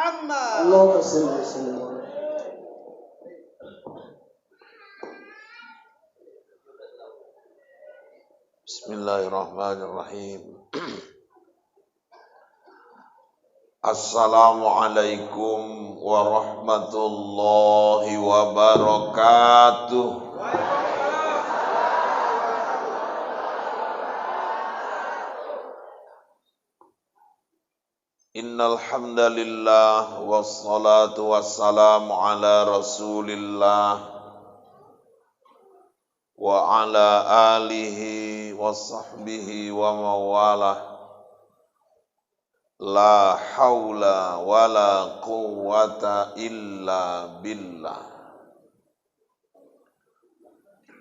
Muhammad. Allahumma salli wa sallim. Bismillahirrahmanirrahim. Assalamualaikum warahmatullahi wabarakatuh. Innal hamdalillah wassalatu wassalamu ala Rasulillah wa ala alihi wa sahbihi wa mawalah. La haula wa la quwwata illa billah.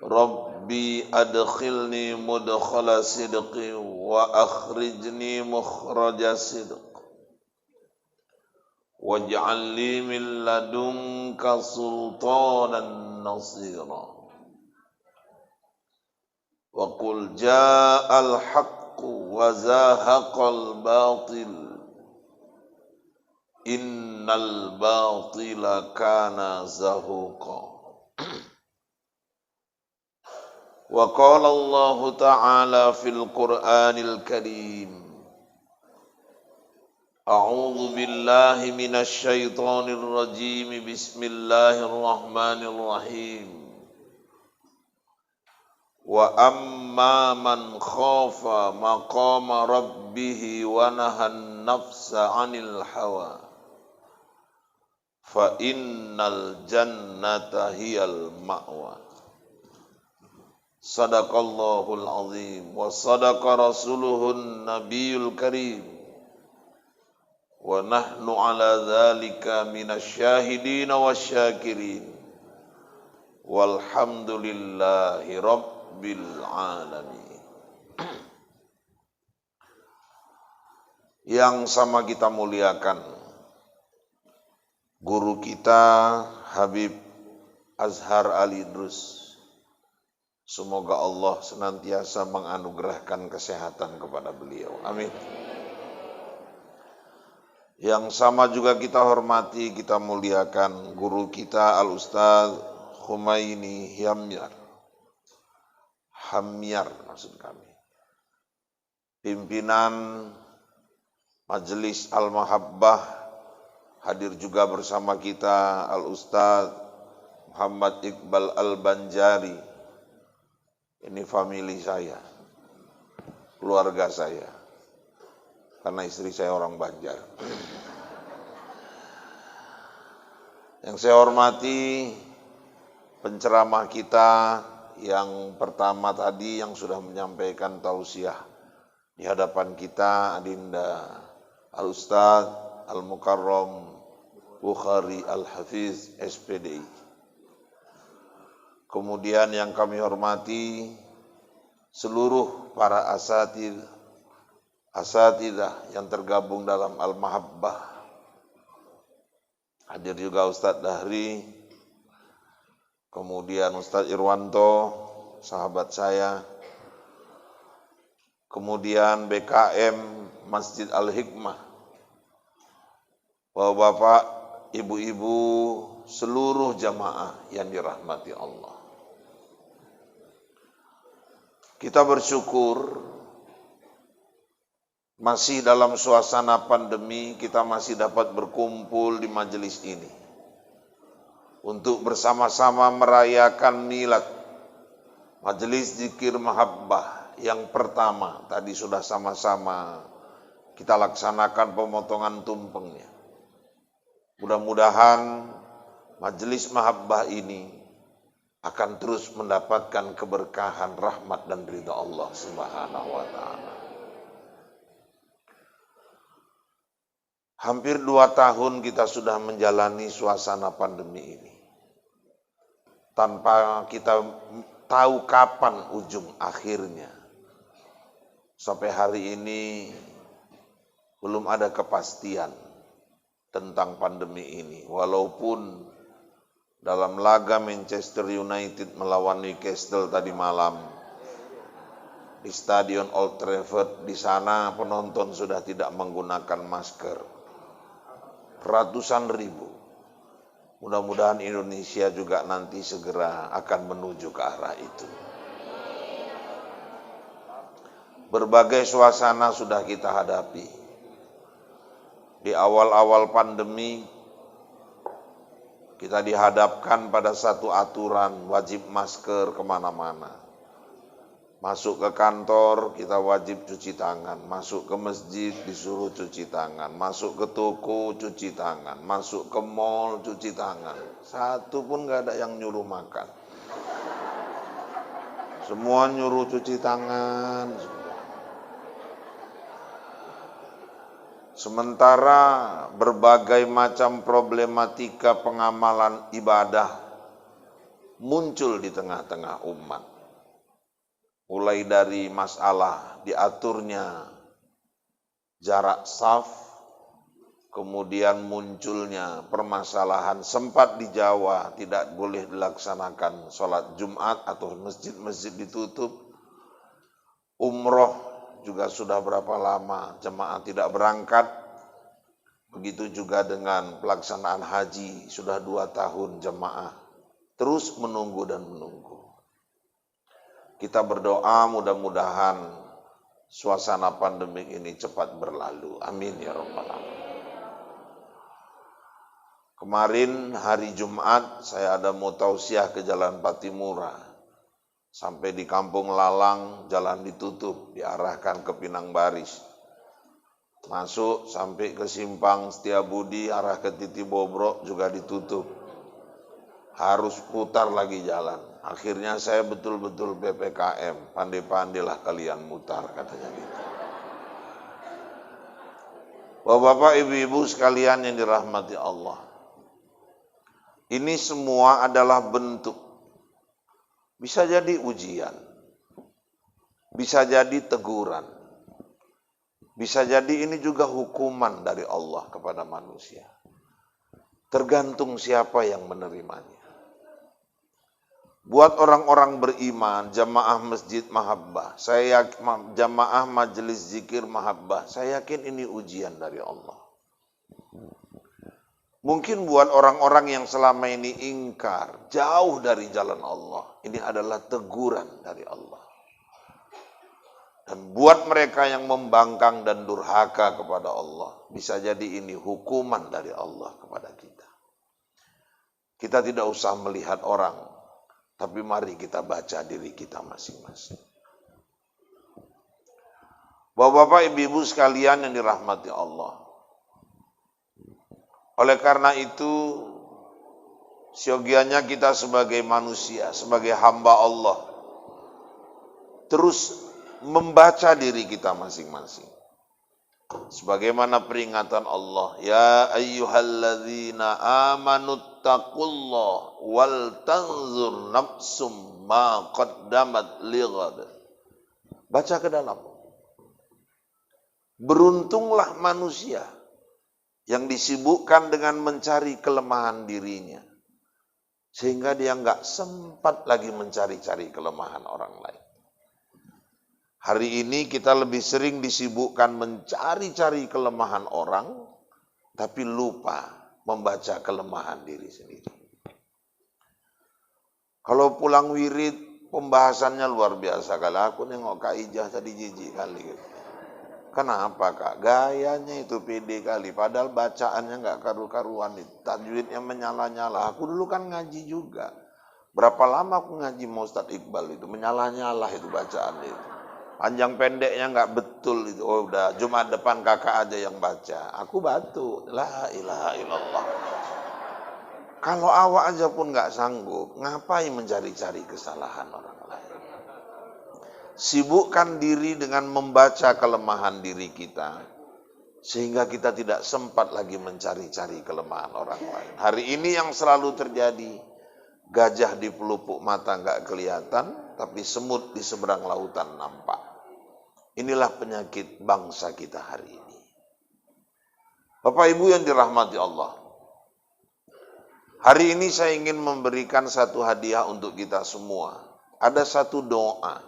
Rabbi adkhilni mudkhala sidqi wa akhrijni mukhraja sidq. Waj'al li min ladunka sultanan nasira. Wa qul ja'al haqqu wa zahaqal batil. Innal batila kana zahuqa. Wa qala Allah ta'ala fil Qur'anil Karim. A'udzu billahi minasy syaithanir rajim. Bismillahirrahmanirrahim. Wa amma man khafa maqama rabbih wa nahan nafsa 'anil hawa fa innal jannata hiyal ma'wa. Sadaqallahul azim wa sadaqa rasuluhun nabiyul karim wa nahnu ala dzalika minasy syahidin wasyakirin walhamdulillahi rabbil alamin. Yang sama kita muliakan guru kita Habib Azhar Ali Idrus. Semoga Allah senantiasa menganugerahkan kesehatan kepada beliau. Amin. Yang sama juga kita hormati, kita muliakan guru kita Al-Ustaz Khumaini Hamyar maksud kami. Pimpinan Majelis Al-Mahabbah, hadir juga bersama kita Al-Ustaz Muhammad Iqbal Al-Banjari. Ini famili saya, keluarga saya, karena istri saya orang Banjar. Yang saya hormati penceramah kita yang pertama tadi yang sudah menyampaikan tausiah di hadapan kita, Adinda Al-Ustaz Al-Mukarram Bukhari Al-Hafiz SPDI. Kemudian yang kami hormati seluruh para asatidzah yang tergabung dalam Al-Mahabbah. Hadir juga Ustadz Dahri, kemudian Ustadz Irwanto, sahabat saya, kemudian BKM Masjid Al-Hikmah, bapak-bapak, ibu-ibu, seluruh jamaah yang dirahmati Allah. Kita bersyukur masih dalam suasana pandemi kita masih dapat berkumpul di majelis ini untuk bersama-sama merayakan milad Majelis Zikir Mahabbah yang pertama. Tadi sudah sama-sama kita laksanakan pemotongan tumpengnya. Mudah-mudahan Majelis Mahabbah ini akan terus mendapatkan keberkahan, rahmat dan ridha Allah Subhanahu wa ta'ala. Hampir 2 tahun kita sudah menjalani suasana pandemi ini. Tanpa kita tahu kapan ujung akhirnya. Sampai hari ini belum ada kepastian tentang pandemi ini. Walaupun dalam laga Manchester United melawan Newcastle tadi malam di Stadion Old Trafford, di sana penonton sudah tidak menggunakan masker. ratusan ribu. Mudah-mudahan Indonesia juga nanti segera akan menuju ke arah itu. Berbagai suasana sudah kita hadapi. Di awal-awal pandemi, kita dihadapkan pada satu aturan wajib masker kemana-mana. Masuk ke kantor, kita wajib cuci tangan. Masuk ke masjid, disuruh cuci tangan. Masuk ke toko, cuci tangan. Masuk ke mall, cuci tangan. Satu pun gak ada yang nyuruh makan. Semua nyuruh cuci tangan. Sementara berbagai macam problematika pengamalan ibadah muncul di tengah-tengah umat. Mulai dari masalah diaturnya jarak saf, kemudian munculnya permasalahan sempat di Jawa tidak boleh dilaksanakan sholat Jumat atau masjid-masjid ditutup. Umroh juga sudah berapa lama jemaah tidak berangkat. Begitu juga dengan pelaksanaan haji, sudah 2 tahun jemaah terus menunggu dan menunggu. Kita berdoa mudah-mudahan suasana pandemik ini cepat berlalu. Amin ya rabbal alamin. Kemarin hari Jumat saya ada mau tausiah ke Jalan Patimura. Sampai di Kampung Lalang jalan ditutup, diarahkan ke Pinang Baris. Masuk sampai ke Simpang Setiabudi arah ke Titi Bobrok juga ditutup. Harus putar lagi jalan. Akhirnya saya betul-betul PPKM, pandai-pandailah kalian mutar, katanya gitu. Bapak-bapak, ibu-ibu sekalian yang dirahmati Allah. Ini semua adalah bentuk. Bisa jadi ujian. Bisa jadi teguran. Bisa jadi ini juga hukuman dari Allah kepada manusia. Tergantung siapa yang menerimanya. Buat orang-orang beriman, jamaah masjid mahabbah, jamaah majelis zikir mahabbah, saya yakin ini ujian dari Allah. Mungkin buat orang-orang yang selama ini ingkar, jauh dari jalan Allah, ini adalah teguran dari Allah. Dan buat mereka yang membangkang dan durhaka kepada Allah, bisa jadi ini hukuman dari Allah kepada kita. Kita tidak usah melihat orang, tapi mari kita baca diri kita masing-masing. Bapak-bapak, ibu-ibu sekalian yang dirahmati Allah. Oleh karena itu, siogianya kita sebagai manusia, sebagai hamba Allah, terus membaca diri kita masing-masing. Sebagaimana peringatan Allah, ya ayyuhalladzina amanu taqullah wal tanzur nafsum ma qaddamat lighad. Baca ke dalam. Beruntunglah manusia yang disibukkan dengan mencari kelemahan dirinya, sehingga dia enggak sempat lagi mencari-cari kelemahan orang lain. Hari ini kita lebih sering disibukkan mencari-cari kelemahan orang, tapi lupa membaca kelemahan diri sendiri. Kalau pulang wirid, pembahasannya luar biasa. Kalau aku nengok Kak Ijah tadi jijik kali. Kenapa Kak? Gayanya itu pede kali, padahal bacaannya nggak karu-karuan. Tajwidnya menyala-nyala. Aku dulu kan ngaji juga. Berapa lama aku ngaji sama Ustadz Iqbal itu, menyala-nyala itu bacaan itu. Panjang pendeknya nggak betul itu. Oh udah Jumat depan kakak aja yang baca. Aku batu. La ilaha illallah. Kalau awak aja pun nggak sanggup, ngapain mencari-cari kesalahan orang lain? Sibukkan diri dengan membaca kelemahan diri kita, sehingga kita tidak sempat lagi mencari-cari kelemahan orang lain. Hari ini yang selalu terjadi, gajah di pelupuk mata nggak kelihatan, tapi semut di seberang lautan nampak. Inilah penyakit bangsa kita hari ini. Bapak Ibu yang dirahmati Allah. Hari ini saya ingin memberikan satu hadiah untuk kita semua. Ada satu doa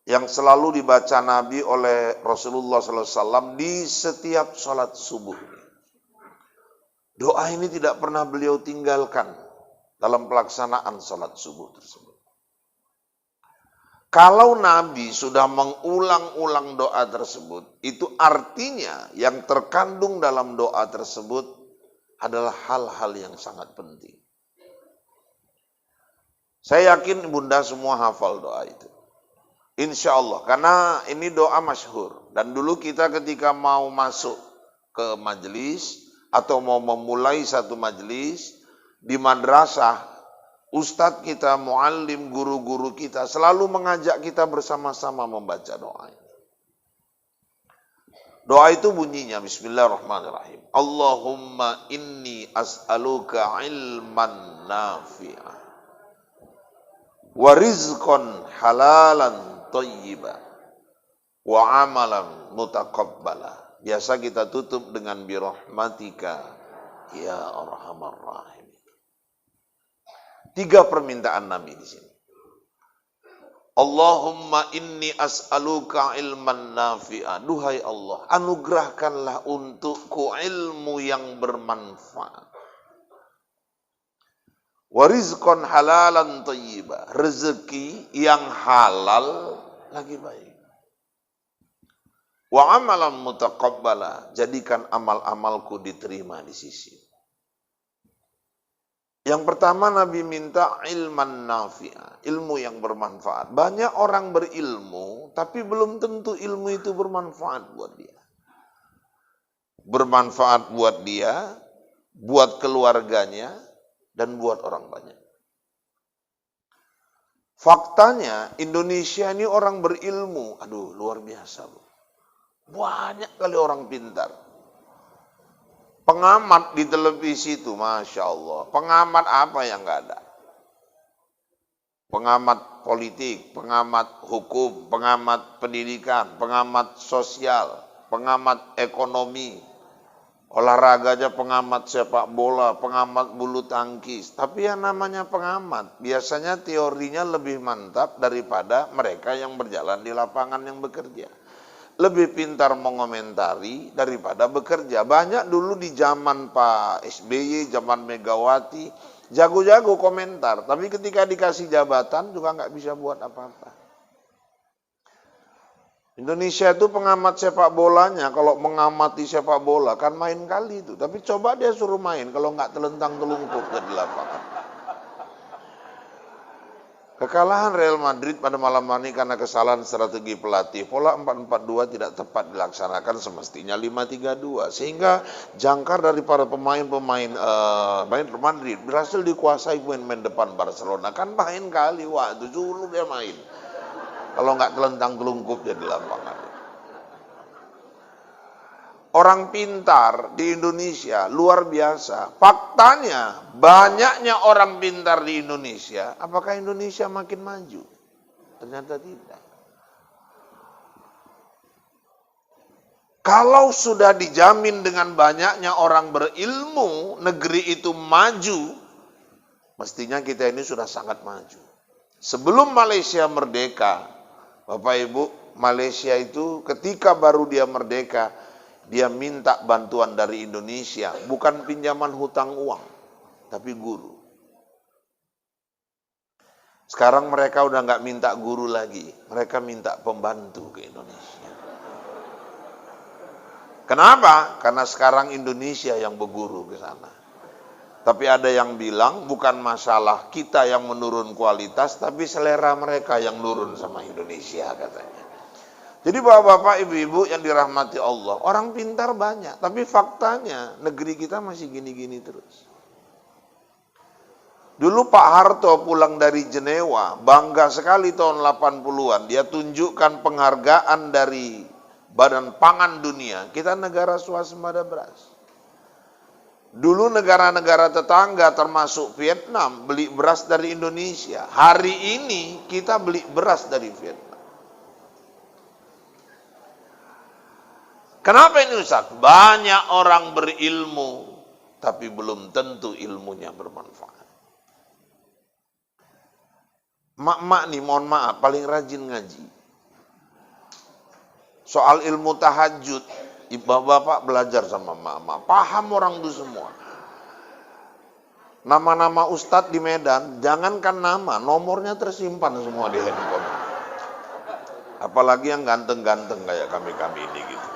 yang selalu dibaca Nabi oleh Rasulullah SAW di setiap sholat subuh. Doa ini tidak pernah beliau tinggalkan dalam pelaksanaan sholat subuh tersebut. Kalau Nabi sudah mengulang-ulang doa tersebut, itu artinya yang terkandung dalam doa tersebut adalah hal-hal yang sangat penting. Saya yakin Bunda semua hafal doa itu. Insya Allah, karena ini doa masyhur. Dan dulu kita ketika mau masuk ke majelis, atau mau memulai satu majelis, di madrasah, ustadz kita, muallim, guru-guru kita selalu mengajak kita bersama-sama membaca doa ini. Doa itu bunyinya bismillahirrahmanirrahim. Allahumma inni as'aluka ilman nafi'ah wa rizqan halalan thayyiban wa amalan mutaqabbala. Biasa kita tutup dengan birahmatika ya arhamar rahim. 3 permintaan Nabi di sini. Allahumma inni as'aluka ilman nafi'a. Duhai Allah, anugerahkanlah untukku ilmu yang bermanfaat. Wa rizqan halalan thayyiba. Rezeki yang halal lagi baik. Wa amalan mutaqabbala. Jadikan amal-amalku diterima di sisi. Yang pertama Nabi minta ilman nafi'ah, ilmu yang bermanfaat. Banyak orang berilmu, tapi belum tentu ilmu itu bermanfaat buat dia. Bermanfaat buat dia, buat keluarganya, dan buat orang banyak. Faktanya Indonesia ini orang berilmu, aduh luar biasa. Banyak kali orang pintar. Pengamat di televisi itu, Masya Allah. Pengamat apa yang nggak ada? Pengamat politik, pengamat hukum, pengamat pendidikan, pengamat sosial, pengamat ekonomi, olahraga aja pengamat sepak bola, pengamat bulu tangkis. Tapi yang namanya pengamat, biasanya teorinya lebih mantap daripada mereka yang berjalan di lapangan yang bekerja. Lebih pintar mengomentari daripada bekerja. Banyak dulu di zaman Pak SBY, zaman Megawati, jago-jago komentar. Tapi ketika dikasih jabatan juga nggak bisa buat apa-apa. Indonesia itu pengamat sepak bolanya, kalau mengamati sepak bola kan main kali itu. Tapi coba dia suruh main, kalau nggak telentang telungkup di lapangan. Kekalahan Real Madrid pada malam ini karena kesalahan strategi pelatih. Pola 4-4-2 tidak tepat dilaksanakan, semestinya 5-3-2. Sehingga jangkar dari para pemain-pemain Real Madrid berhasil dikuasai pemain depan Barcelona. Kan main kali, wah itu dulu dia main. Kalau nggak telentang telungkup dia di lapangan. Orang pintar di Indonesia luar biasa. Faktanya banyaknya orang pintar di Indonesia. Apakah Indonesia makin maju? Ternyata tidak. Kalau sudah dijamin dengan banyaknya orang berilmu, negeri itu maju, mestinya kita ini sudah sangat maju. Sebelum Malaysia merdeka, Bapak Ibu, Malaysia itu ketika baru dia merdeka, dia minta bantuan dari Indonesia, bukan pinjaman hutang uang, tapi guru. Sekarang mereka udah nggak minta guru lagi, mereka minta pembantu ke Indonesia. Kenapa? Karena sekarang Indonesia yang berguru ke sana. Tapi ada yang bilang bukan masalah kita yang menurun kualitas, tapi selera mereka yang nurun sama Indonesia katanya. Jadi bapak-bapak, ibu-ibu yang dirahmati Allah, orang pintar banyak, tapi faktanya negeri kita masih gini-gini terus. Dulu Pak Harto pulang dari Jenewa, bangga sekali tahun 80-an, dia tunjukkan penghargaan dari Badan Pangan Dunia, kita negara swasembada beras. Dulu negara-negara tetangga termasuk Vietnam beli beras dari Indonesia, hari ini kita beli beras dari Vietnam. Kenapa ini Ustaz? Banyak orang berilmu, tapi belum tentu ilmunya bermanfaat. Mak-mak nih, mohon maaf, paling rajin ngaji. Soal ilmu tahajud, bapak-bapak belajar sama mak-mak. Paham orang itu semua. Nama-nama ustadz di Medan, jangankan nama, nomornya tersimpan semua di handphone. Apalagi yang ganteng-ganteng kayak kami-kami ini gitu.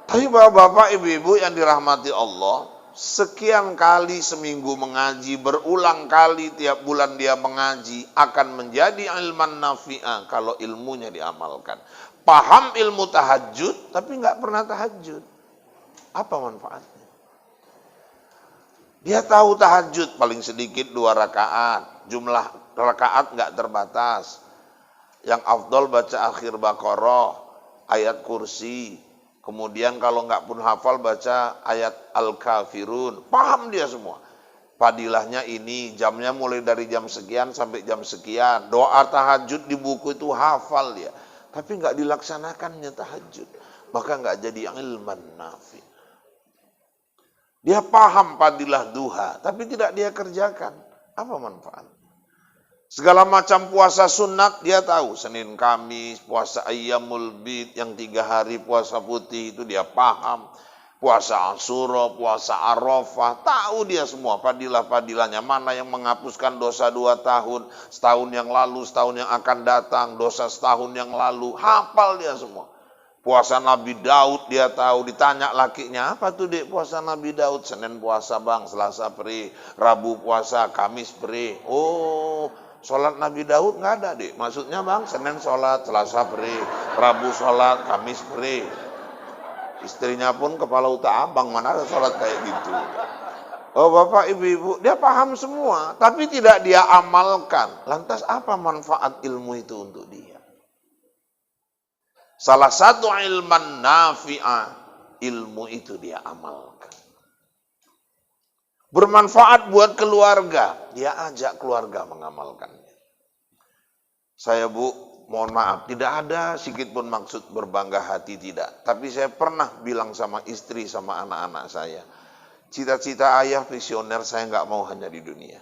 Tapi bapak-bapak, ibu-ibu yang dirahmati Allah, sekian kali seminggu mengaji, berulang kali tiap bulan dia mengaji, akan menjadi ilman nafi'ah kalau ilmunya diamalkan. Paham ilmu tahajud, tapi nggak pernah tahajud. Apa manfaatnya? Dia tahu tahajud paling sedikit 2 rakaat, jumlah rakaat nggak terbatas. Yang afdol baca akhir Baqarah, ayat kursi. Kemudian kalau nggak pun hafal baca ayat Al-Kafirun. Paham dia semua. Padilahnya ini, jamnya mulai dari jam sekian sampai jam sekian. Doa tahajud di buku itu hafal dia. Tapi nggak dilaksanakannya tahajud. Maka nggak jadi ilman nafi. Dia paham padilah duha, tapi tidak dia kerjakan. Apa manfaat? Segala macam puasa sunat dia tahu. Senin, Kamis, puasa Ayyamul Bid, yang 3 hari puasa putih itu dia paham. Puasa Asyura, puasa Arafah, tahu dia semua padilah-padilahnya. Mana yang menghapuskan dosa 2 tahun, setahun yang lalu, setahun yang akan datang, dosa setahun yang lalu. Hafal dia semua. Puasa Nabi Daud dia tahu, ditanya lakinya, apa tuh dek puasa Nabi Daud? Senin puasa bang, Selasa peri, Rabu puasa, Kamis peri. Oh, sholat Nabi Daud nggak ada dek. Maksudnya bang, Senin sholat, Selasa peri, Rabu sholat, Kamis peri. Istrinya pun kepala uta abang, mana ada sholat kayak gitu. Oh bapak ibu-ibu, dia paham semua, tapi tidak dia amalkan. Lantas apa manfaat ilmu itu untuk dia? Salah satu ilman nafi'ah, ilmu itu dia amalkan. Bermanfaat buat keluarga, dia ajak keluarga mengamalkannya. Saya bu, mohon maaf, tidak ada sedikit pun maksud berbangga hati, tidak. Tapi saya pernah bilang sama istri, sama anak-anak saya, cita-cita ayah visioner saya nggak mau hanya di dunia.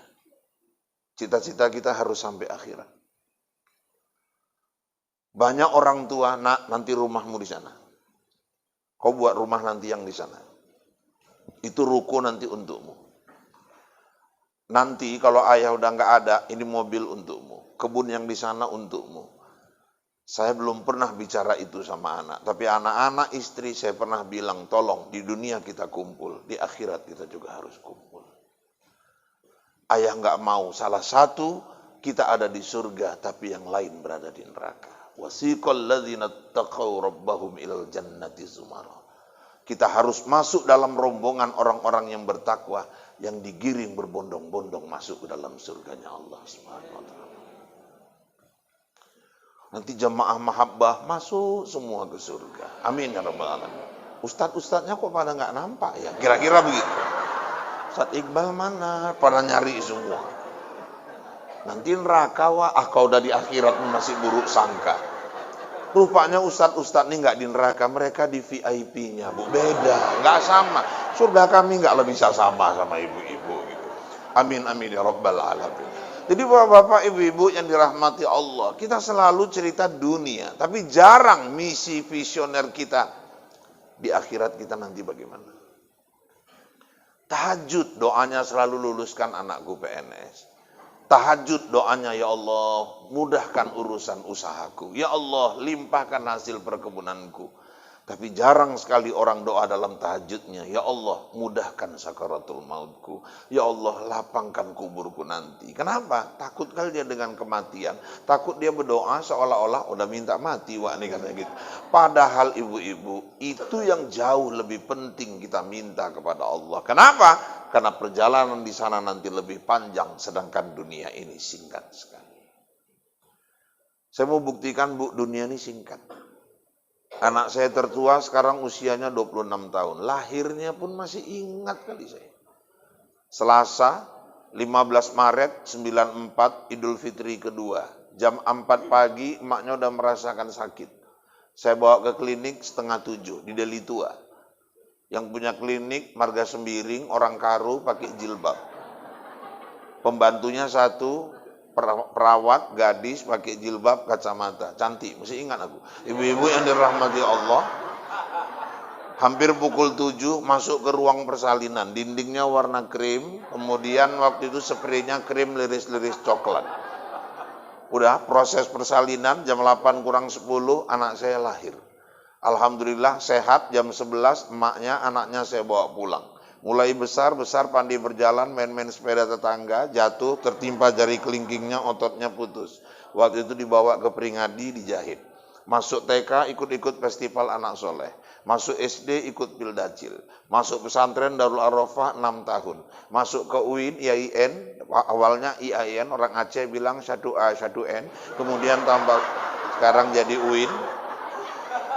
Cita-cita kita harus sampai akhirat. Banyak orang tua, nak nanti rumahmu di sana. Kau buat rumah nanti yang di sana. Itu ruko nanti untukmu. Nanti kalau ayah udah nggak ada, ini mobil untukmu. Kebun yang di sana untukmu. Saya belum pernah bicara itu sama anak. Tapi anak-anak istri saya pernah bilang, tolong di dunia kita kumpul. Di akhirat kita juga harus kumpul. Ayah nggak mau. Salah satu, kita ada di surga, tapi yang lain berada di neraka. Wasiqal ladzina taqaw rabbahum ilal jannati zumara. Kita harus masuk dalam rombongan orang-orang yang bertakwa, yang digiring berbondong-bondong masuk ke dalam surganya Allah Subhanahu wa taala. Nanti jamaah mahabbah masuk semua ke surga. Amin ya rabbal alamin. Ustadz-ustadznya kok pada nggak nampak ya? Kira-kira begitu. Ustadz Iqbal mana? Pada nyari semua. Nanti neraka, wah, kau udah di akhirat masih buruk sangka. Rupanya ustadz-ustadz ini nggak di neraka, mereka di VIP-nya, bu. Beda, nggak sama. Surga kami nggak lebih bisa sama ibu-ibu gitu. Amin amin ya rabbal alamin. Jadi bapak-bapak ibu-ibu yang dirahmati Allah, kita selalu cerita dunia, tapi jarang misi visioner kita di akhirat kita nanti bagaimana. Tahajud doanya selalu luluskan anakku PNS. Tahajud doanya, ya Allah, mudahkan urusan usahaku. Ya Allah, limpahkan hasil perkebunanku. Tapi jarang sekali orang doa dalam tahajudnya. Ya Allah, mudahkan sakaratul mautku. Ya Allah, lapangkan kuburku nanti. Kenapa? Takut kali dia dengan kematian. Takut dia berdoa seolah-olah udah minta mati. Wah, ini katanya gitu. Padahal ibu-ibu, itu yang jauh lebih penting kita minta kepada Allah. Kenapa? Karena perjalanan di sana nanti lebih panjang, sedangkan dunia ini singkat sekali. Saya mau buktikan, bu, dunia ini singkat. Anak saya tertua sekarang usianya 26 tahun. Lahirnya pun masih ingat kali saya. Selasa, 15 Maret 94, Idul Fitri kedua. Jam 4 pagi, emaknya udah merasakan sakit. Saya bawa ke klinik 6:30 di Deli Tua. Yang punya klinik Marga Sembiring, orang Karu pakai jilbab. Pembantunya satu, perawat, gadis pakai jilbab, kacamata. Cantik, mesti ingat aku. Ibu-ibu yang dirahmati Allah. Hampir pukul 7 masuk ke ruang persalinan. Dindingnya warna krim, kemudian waktu itu spraynya krim liris-liris coklat. Udah proses persalinan jam 8 kurang 10 anak saya lahir. Alhamdulillah sehat, jam 11 emaknya anaknya saya bawa pulang. Mulai besar pandai berjalan, main-main sepeda tetangga, jatuh, tertimpa jari kelingkingnya, ototnya putus. Waktu itu dibawa ke Pringadi, dijahit. Masuk TK ikut-ikut festival anak soleh. Masuk SD ikut Pildacil. Masuk pesantren Darul Arafah 6 tahun. Masuk ke UIN, IAIN, awalnya IAIN, orang Aceh bilang 1A, 1N. Kemudian tambah, sekarang jadi UIN.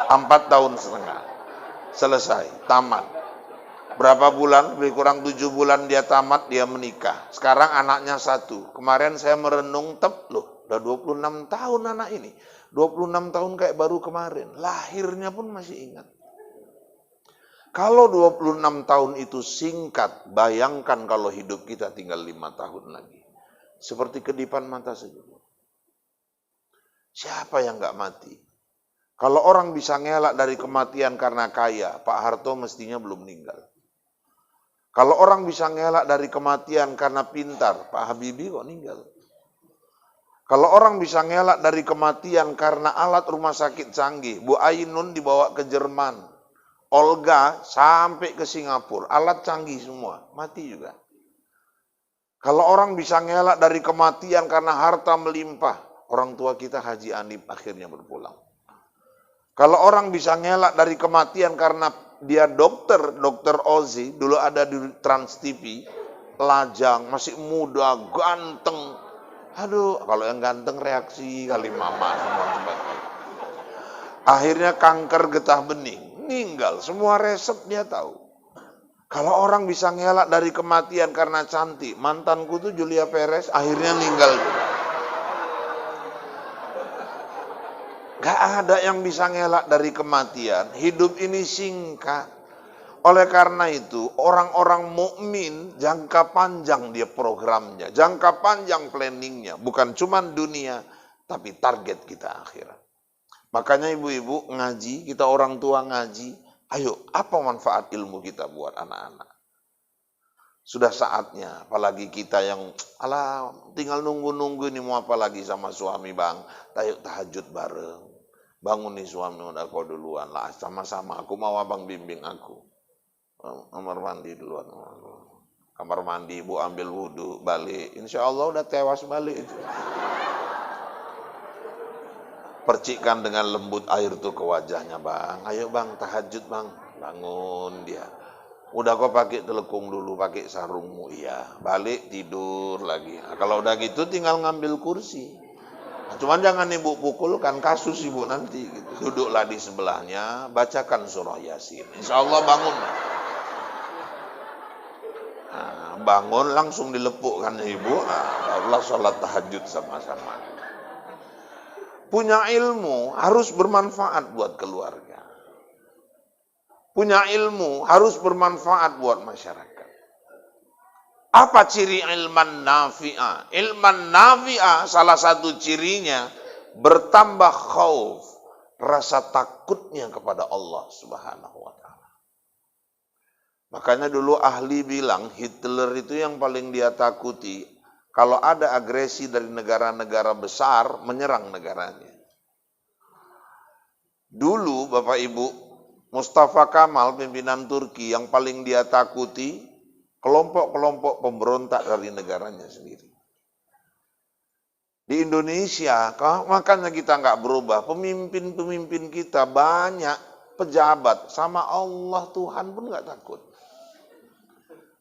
4 tahun setengah. Selesai, tamat. Berapa bulan? Lebih kurang 7 bulan dia tamat, dia menikah. Sekarang anaknya 1. Kemarin saya merenung, loh, udah 26 tahun anak ini. 26 tahun kayak baru kemarin. Lahirnya pun masih ingat. Kalau 26 tahun itu singkat, bayangkan kalau hidup kita tinggal 5 tahun lagi. Seperti kedipan mata saja. Siapa yang gak mati? Kalau orang bisa ngelak dari kematian karena kaya, Pak Harto mestinya belum meninggal. Kalau orang bisa ngelak dari kematian karena pintar, Pak Habibie kok meninggal. Kalau orang bisa ngelak dari kematian karena alat rumah sakit canggih, Bu Ainun dibawa ke Jerman, Olga sampai ke Singapura, alat canggih semua, mati juga. Kalau orang bisa ngelak dari kematian karena harta melimpah, orang tua kita Haji Anip akhirnya berpulang. Kalau orang bisa ngelak dari kematian karena dia dokter Ozi, dulu ada di Trans TV, lajang, masih muda, ganteng. Aduh, kalau yang ganteng reaksi kali mama semua cepat. Akhirnya kanker getah bening. Meninggal, semua resep dia tahu. Kalau orang bisa ngelak dari kematian karena cantik, mantanku tuh Julia Perez akhirnya meninggal juga. Gak ada yang bisa ngelak dari kematian, hidup ini singkat. Oleh karena itu, orang-orang mukmin jangka panjang dia programnya, jangka panjang planningnya, bukan cuma dunia, tapi target kita akhirat. Makanya ibu-ibu ngaji, kita orang tua ngaji, ayo apa manfaat ilmu kita buat anak-anak? Sudah saatnya, apalagi kita yang tinggal nunggu-nunggu ini mau apa lagi sama suami bang, ayo tahajud bareng. Bangun nih suami udah kau duluan lah, sama-sama aku mau abang bimbing aku. Kamar mandi duluan. Kamar mandi ibu ambil wudhu, balik. Insya Allah udah tewas balik itu. Percikkan dengan lembut air tuh ke wajahnya bang. Ayo bang, tahajud bang. Bangun dia. Udah kok pakai telekung dulu, pakai sarungmu. Iya, balik tidur lagi. Nah, kalau udah gitu tinggal ngambil kursi. Nah, cuman jangan ibu pukulkan, kasus ibu nanti. Gitu. Duduklah di sebelahnya, bacakan surah Yasin. Insya Allah bangun. Nah, bangun langsung dilepukkan ibu. Nah, barulah sholat tahajud sama-sama. Punya ilmu harus bermanfaat buat keluarga. Punya ilmu harus bermanfaat buat masyarakat. Apa ciri ilman nafi'ah? Ilman nafi'ah salah satu cirinya bertambah khauf, rasa takutnya kepada Allah Subhanahu wa taala. Makanya dulu ahli bilang Hitler itu yang paling dia takuti kalau ada agresi dari negara-negara besar menyerang negaranya. Dulu Bapak Ibu, Mustafa Kamal pimpinan Turki yang paling dia takuti kelompok-kelompok pemberontak dari negaranya sendiri. Di Indonesia, makanya kita nggak berubah. Pemimpin-pemimpin kita banyak pejabat sama Allah Tuhan pun nggak takut.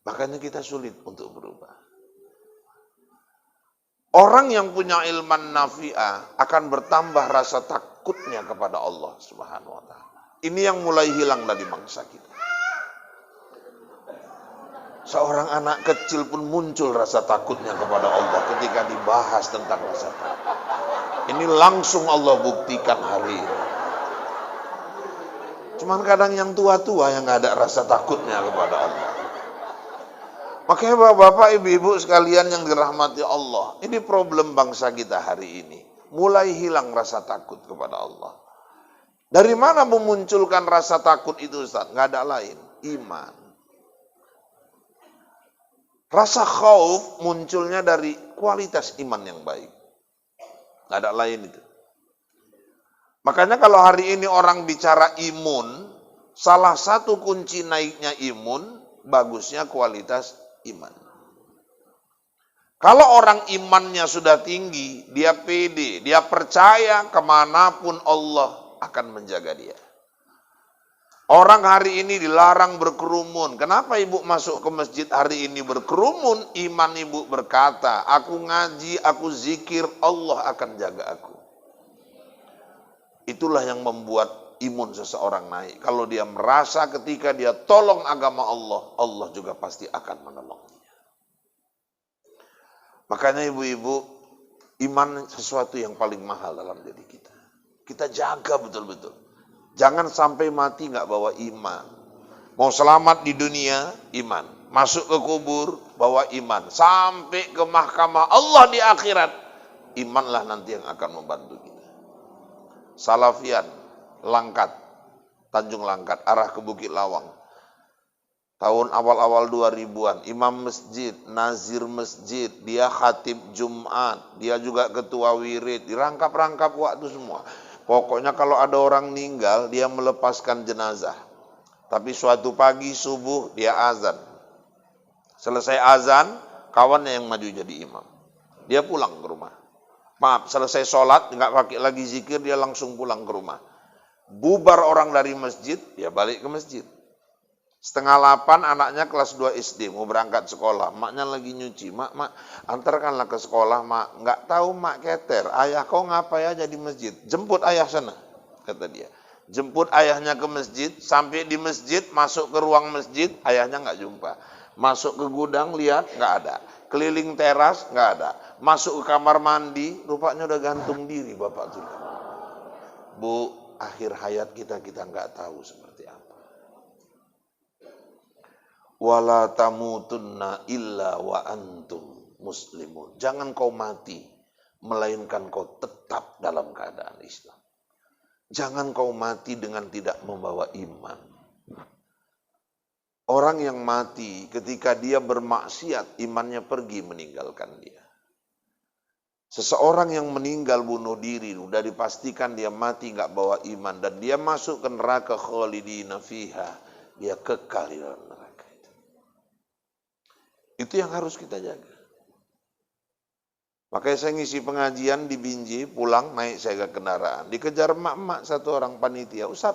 Makanya kita sulit untuk berubah. Orang yang punya ilman nafi'ah akan bertambah rasa takutnya kepada Allah Subhanahu wa taala. Ini yang mulai hilang dari bangsa kita. Seorang anak kecil pun muncul rasa takutnya kepada Allah ketika dibahas tentang rasa takut. Ini langsung Allah buktikan hari ini. Cuman kadang yang tua-tua yang nggak ada rasa takutnya kepada Allah. Makanya bapak-bapak, ibu-ibu sekalian yang dirahmati Allah, ini problem bangsa kita hari ini. Mulai hilang rasa takut kepada Allah. Dari mana memunculkan rasa takut itu Ustaz? Nggak ada lain, iman. Rasa khauf munculnya dari kualitas iman yang baik. Nggak ada lain itu. Makanya kalau hari ini orang bicara imun, salah satu kunci naiknya imun, bagusnya kualitas iman. Kalau orang imannya sudah tinggi, dia pede, dia percaya kemanapun Allah akan menjaga dia. Orang hari ini dilarang berkerumun. Kenapa ibu masuk ke masjid hari ini berkerumun? Iman ibu berkata, aku ngaji, aku zikir, Allah akan jaga aku. Itulah yang membuat imun seseorang naik. Kalau dia merasa ketika dia tolong agama Allah, Allah juga pasti akan menolongnya. Makanya ibu-ibu, iman sesuatu yang paling mahal dalam diri kita. Kita jaga betul-betul. Jangan sampai mati nggak bawa iman. Mau selamat di dunia, iman. Masuk ke kubur, bawa iman. Sampai ke mahkamah Allah di akhirat, imanlah nanti yang akan membantu kita. Salafian, Langkat, Tanjung Langkat, arah ke Bukit Lawang. Tahun awal-awal 2000-an, imam masjid, nazir masjid, dia khatib Jumat, dia juga ketua wirid, dirangkap-rangkap waktu semua. Pokoknya kalau ada orang meninggal, dia melepaskan jenazah. Tapi suatu pagi subuh, dia azan. Selesai azan, kawannya yang maju jadi imam. Dia pulang ke rumah. Maaf, selesai sholat, nggak pakai lagi zikir, dia langsung pulang ke rumah. Bubar orang dari masjid, dia balik ke masjid. 7:30 anaknya kelas 2 SD mau berangkat sekolah. Maknya lagi nyuci. Mak, antarkanlah ke sekolah, mak. Nggak tahu mak keter. Ayah kau ngapain aja di masjid? Jemput ayah sana, kata dia. Jemput ayahnya ke masjid. Sampai di masjid, masuk ke ruang masjid, ayahnya nggak jumpa. Masuk ke gudang, lihat nggak ada. Keliling teras, nggak ada. Masuk ke kamar mandi, rupanya udah gantung diri bapak juga. Bu, akhir hayat kita nggak tahu seperti apa. Wala tamutunna illa wa antum muslimun. Jangan kau mati, melainkan kau tetap dalam keadaan Islam. Jangan kau mati dengan tidak membawa iman. Orang yang mati ketika dia bermaksiat, imannya pergi meninggalkan dia. Seseorang yang meninggal bunuh diri, sudah dipastikan dia mati nggak bawa iman. Dan dia masuk ke neraka khalidina fiha. Dia kekal di dalam neraka. Itu yang harus kita jaga. Makanya saya ngisi pengajian di Binjai, pulang naik saya ke kendaraan. Dikejar emak-emak satu orang panitia. Ustaz,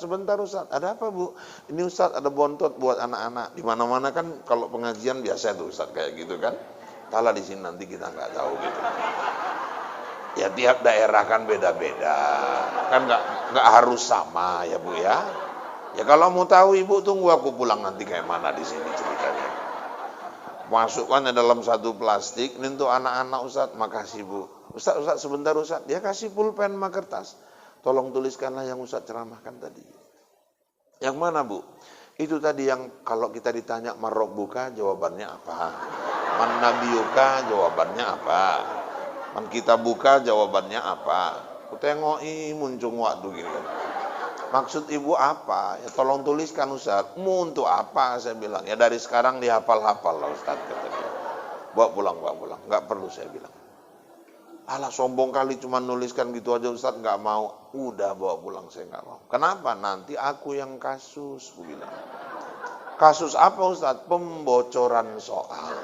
sebentar Ustaz. Ada apa bu? Ini Ustaz ada bontot buat anak-anak. Di mana-mana kan kalau pengajian biasa tuh Ustaz kayak gitu kan. Talah di sini nanti kita nggak tahu gitu. Ya tiap daerah kan beda-beda. Kan nggak harus sama ya bu ya. Ya kalau mau tahu ibu tunggu aku pulang nanti kayak mana di sini ceritanya. Masukkannya dalam satu plastik, ini untuk anak-anak Ustaz, makasih bu. Ustaz, sebentar Ustaz, dia kasih pulpen sama kertas. Tolong tuliskanlah yang Ustaz ceramahkan tadi. Yang mana bu? Itu tadi yang kalau kita ditanya marrabbuka, jawabannya apa? Man nabiyuka, jawabannya apa? Man kitabuka, jawabannya apa? Aku tengoki muncung waktu gini. Maksud ibu apa? Ya tolong tuliskan Ustaz. Untuk apa? Saya bilang. Ya dari sekarang dihafal-hafal lah Ustaz, kata dia. Bawa pulang. Nggak perlu saya bilang. Alah sombong kali cuma nuliskan gitu aja Ustaz, nggak mau. Udah bawa pulang, saya nggak mau. Kenapa? Nanti aku yang kasus, aku bilang. Kasus apa Ustaz? Pembocoran soal.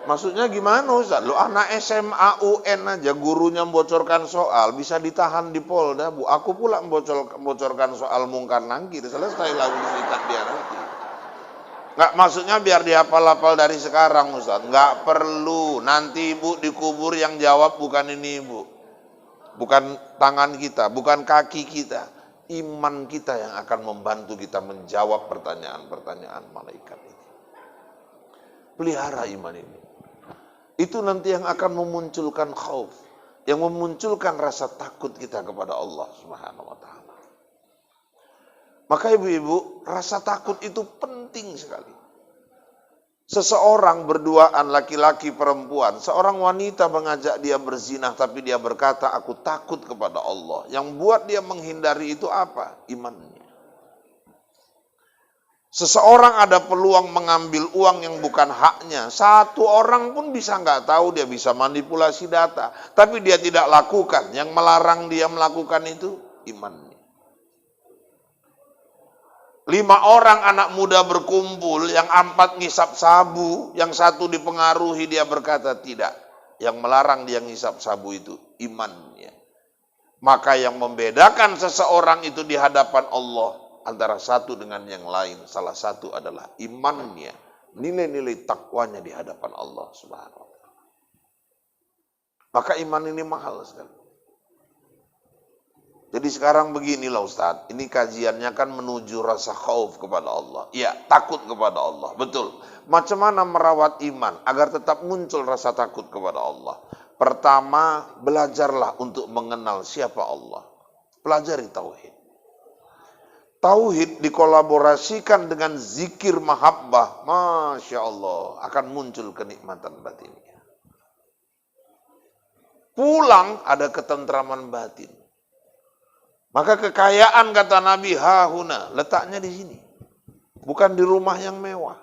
Maksudnya gimana Ustaz? Lu anak SMA UN aja gurunya membocorkan soal, bisa ditahan di Polda, Bu. Aku pula membocorkan soal mungkar nangkir, selesai lagu sikat dia nanti. Nggak maksudnya biar dihafal-hafal dari sekarang Ustaz. Nggak perlu. Nanti Ibu dikubur yang jawab bukan ini Ibu. Bukan tangan kita, bukan kaki kita. Iman kita yang akan membantu kita menjawab pertanyaan-pertanyaan malaikat ini. Pelihara iman ini. Itu nanti yang akan memunculkan khauf, yang memunculkan rasa takut kita kepada Allah Subhanahu wa taala. Maka ibu-ibu, rasa takut itu penting sekali. Seseorang berduaan, laki-laki perempuan, seorang wanita mengajak dia berzinah, tapi dia berkata, aku takut kepada Allah. Yang buat dia menghindari itu apa? Imannya. Seseorang ada peluang mengambil uang yang bukan haknya. Satu orang pun bisa nggak tahu, dia bisa manipulasi data. Tapi dia tidak lakukan. Yang melarang dia melakukan itu, imannya. 5 orang anak muda berkumpul, yang 4 ngisap sabu, yang 1 dipengaruhi, dia berkata tidak. Yang melarang dia ngisap sabu itu imannya. Maka yang membedakan seseorang itu di hadapan Allah antara satu dengan yang lain, salah satu adalah imannya, nilai-nilai takwanya di hadapan Allah Subhanahu wa ta'ala. Maka iman ini mahal sekali. Jadi sekarang beginilah Ustadz, ini kajiannya kan menuju rasa khauf kepada Allah. Ya, takut kepada Allah, betul. Macam mana merawat iman agar tetap muncul rasa takut kepada Allah? Pertama, belajarlah untuk mengenal siapa Allah. Pelajari tauhid. Tauhid dikolaborasikan dengan zikir mahabbah, Masya Allah, akan muncul kenikmatan batinnya. Pulang ada ketentraman batin. Maka kekayaan kata Nabi hahuna, letaknya di sini. Bukan di rumah yang mewah.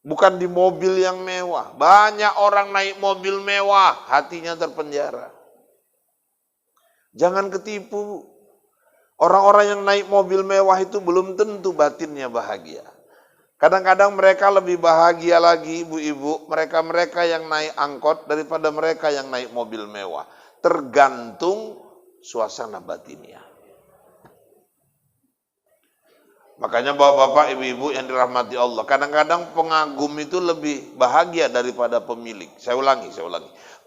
Bukan di mobil yang mewah. Banyak orang naik mobil mewah, hatinya terpenjara. Jangan ketipu. Orang-orang yang naik mobil mewah itu belum tentu batinnya bahagia. Kadang-kadang mereka lebih bahagia lagi, ibu-ibu, mereka-mereka yang naik angkot daripada mereka yang naik mobil mewah. Tergantung suasana batinnya. Makanya bapak-bapak, ibu-ibu yang dirahmati Allah, kadang-kadang pengagum itu lebih bahagia daripada pemilik. Saya ulangi.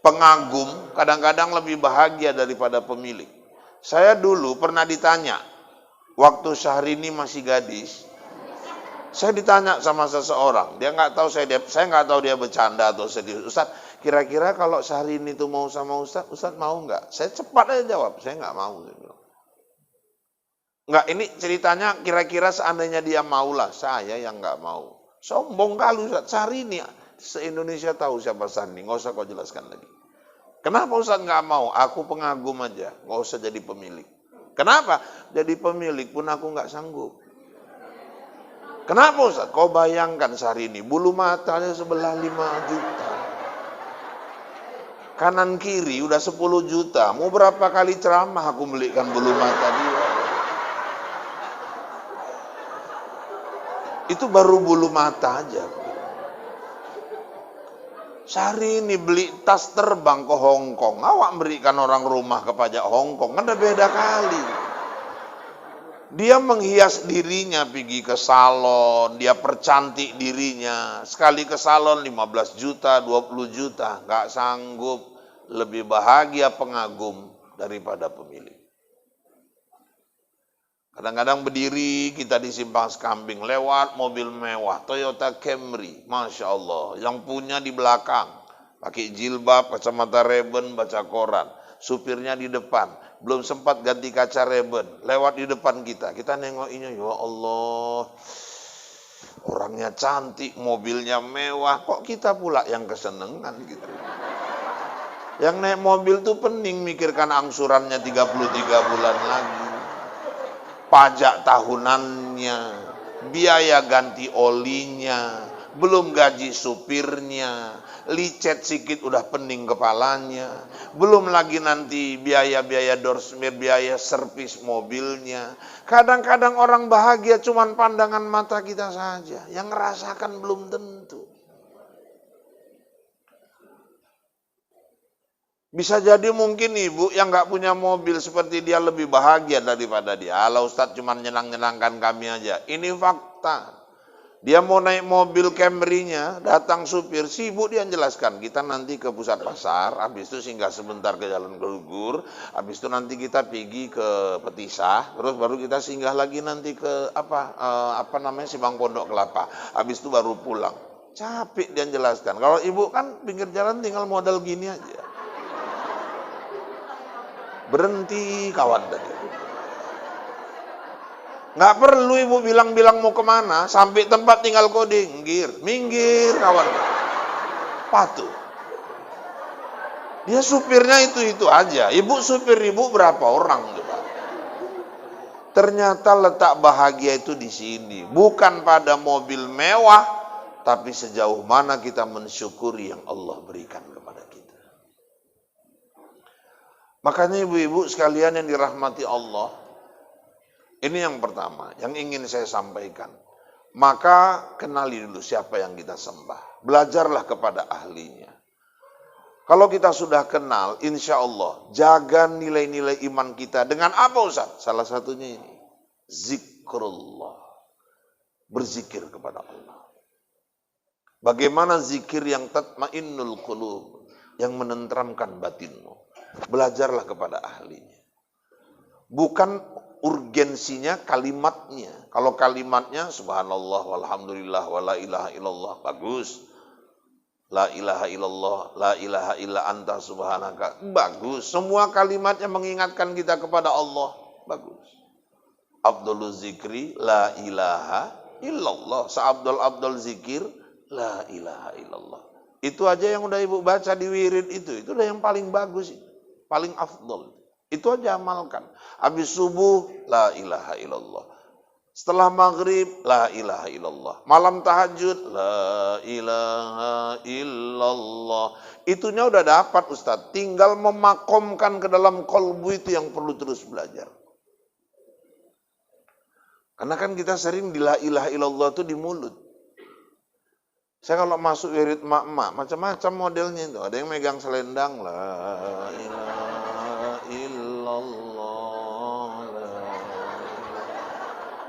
Pengagum kadang-kadang lebih bahagia daripada pemilik. Saya dulu pernah ditanya, waktu Syahrini masih gadis, saya ditanya sama seseorang, dia nggak tahu saya nggak tahu dia bercanda atau serius. Ustaz, kira-kira kalau Syahrini itu mau sama Ustaz, Ustaz mau nggak? Saya cepat aja jawab, saya nggak mau. Nggak, ini ceritanya kira-kira seandainya dia maulah, saya yang nggak mau. Sombong kali Ustaz, Syahrini se-Indonesia tahu siapa Syahrini, nggak usah kau jelaskan lagi. Kenapa Ustaz nggak mau? Aku pengagum aja, nggak usah jadi pemilik. Kenapa? Jadi pemilik pun aku nggak sanggup. Kenapa Ustaz? Kau bayangkan Syahrini, bulu matanya sebelah 5 juta. Kanan kiri udah 10 juta. Mau berapa kali ceramah aku belikan bulu mata dia. Itu baru bulu mata aja. Syahrini beli tas terbang ke Hong Kong. Awak berikan orang rumah ke pajak Hong Kong. Kan ada beda kali. Dia menghias dirinya, pergi ke salon, dia percantik dirinya. Sekali ke salon 15 juta, 20 juta. Gak sanggup, lebih bahagia pengagum daripada pemilik. Kadang-kadang berdiri kita di Simpang Skambing, lewat mobil mewah, Toyota Camry, Masya Allah. Yang punya di belakang, pakai jilbab, kacamata Ray-Ban, baca koran. Supirnya di depan, belum sempat ganti kaca Ray-Ban, lewat di depan kita. Kita nengokinya, ya Allah, orangnya cantik, mobilnya mewah, kok kita pula yang kesenengan gitu. Yang naik mobil tuh pening mikirkan angsurannya 33 bulan lagi. Pajak tahunannya, biaya ganti olinya, belum gaji supirnya, licet sikit udah pening kepalanya, belum lagi nanti biaya-biaya dorsmir, biaya servis mobilnya. Kadang-kadang orang bahagia cuman pandangan mata kita saja, yang ngerasakan belum tentu. Bisa jadi mungkin ibu yang nggak punya mobil seperti dia lebih bahagia daripada dia. Alah Ustadz cuma nyenang-nyenangkan kami aja. Ini fakta. Dia mau naik mobil Camry-nya, datang supir, sibuk dia jelaskan. Kita nanti ke pusat pasar, habis itu singgah sebentar ke Jalan Gelugur, habis itu nanti kita pergi ke Petisah, terus baru kita singgah lagi nanti ke Simpang Pondok Kelapa. Habis itu baru pulang. Capek dia jelaskan. Kalau ibu kan pinggir jalan tinggal modal gini aja. Berhenti kawan tadi. Nggak perlu ibu bilang-bilang mau kemana, sampai tempat tinggal kode, minggir kawan. Patuh. Dia supirnya itu aja. Ibu supir ibu berapa orang coba? Ternyata letak bahagia itu di sini, bukan pada mobil mewah, tapi sejauh mana kita mensyukuri yang Allah berikan kepada kita. Makanya ibu-ibu sekalian yang dirahmati Allah, ini yang pertama, yang ingin saya sampaikan. Maka kenali dulu siapa yang kita sembah. Belajarlah kepada ahlinya. Kalau kita sudah kenal, insya Allah, jaga nilai-nilai iman kita. Dengan apa Ustaz? Salah satunya ini. Zikrullah. Berzikir kepada Allah. Bagaimana zikir yang tatmainnul qulub, yang menenteramkan batinmu. Belajarlah kepada ahlinya. Bukan urgensinya kalimatnya. Kalau kalimatnya subhanallah walhamdulillah wala ilaha illallah, bagus. La ilaha illallah, la ilaha illa anta subhanaka, bagus. Semua kalimatnya mengingatkan kita kepada Allah, bagus. Abdul zikri la ilaha illallah. Seabdul zikir la ilaha illallah. Itu aja yang udah ibu baca di wirid itu udah yang paling bagus, paling afdol. Itu aja amalkan. Habis subuh la ilaha illallah. Setelah maghrib, la ilaha illallah. Malam tahajud, la ilaha illallah. Itunya udah dapat Ustaz. Tinggal memakomkan ke dalam kolbu itu yang perlu terus belajar. Karena kan kita sering di la ilaha illallah itu di mulut. Saya kalau masuk wirid mak-mak, macam-macam modelnya itu. Ada yang megang selendang, la ilaha illallah.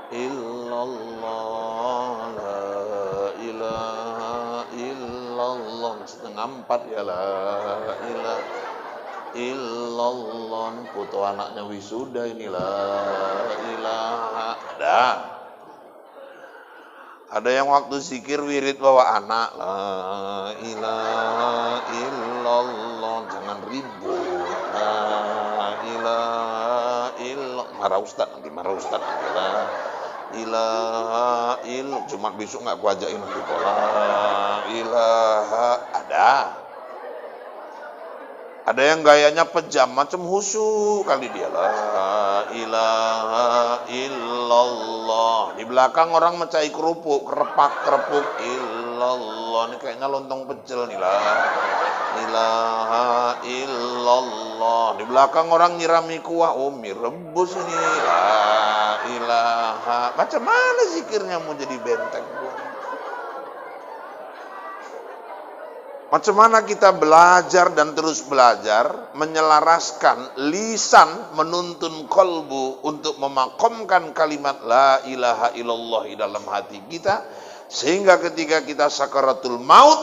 Illallah, la ilaha illallah. Setengah 4 ya, la ilaha illallah. Foto anaknya wisuda ini, la ilaha. Ada yang waktu zikir wirid bawa anak, la ilaha illallah. Jangan ribut, la ilaha illallah. Marah Ustaz nanti, la ilaha illallah. Cuma besok nggak kuajain nanti la ilaha. Ada yang gayanya pejam, macam husu kali dia, la ilaha illallah. Di belakang orang mecahi kerupuk, kerepak-kerepuk, illallah. Ini kayaknya lontong pecel nih, la ilaha illallah. Di belakang orang nyirami kuah, oh mie rebus ini, la ilaha. Macam mana zikirnya mau jadi benteng? Macam mana kita belajar dan terus belajar, menyelaraskan lisan menuntun kolbu untuk memakomkan kalimat la ilaha illallah di dalam hati kita, sehingga ketika kita sakaratul maut,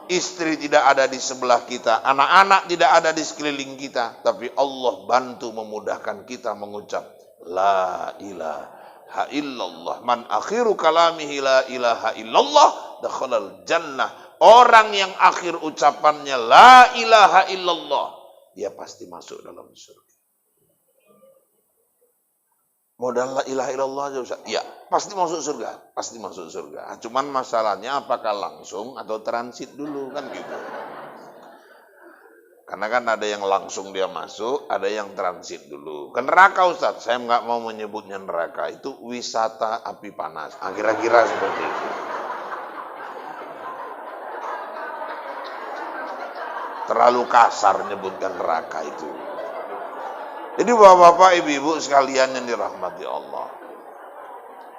istri tidak ada di sebelah kita, anak-anak tidak ada di sekeliling kita, tapi Allah bantu memudahkan kita mengucap la ilaha illallah. Man akhiru kalamihi la ilaha illallah dakhalal jannah. Orang yang akhir ucapannya la ilaha illallah, dia pasti masuk dalam surga. Modal la ilaha illallah aja Ustaz. Ya, pasti masuk surga, pasti masuk surga. Cuman masalahnya apakah langsung atau transit dulu, kan gitu. Karena kan ada yang langsung dia masuk, ada yang transit dulu. Ke neraka Ustaz, saya nggak mau menyebutnya neraka, itu wisata api panas. Kira-kira seperti itu. Terlalu kasar menyebutkan neraka itu. Jadi bapak-bapak, ibu-ibu sekalian yang dirahmati Allah.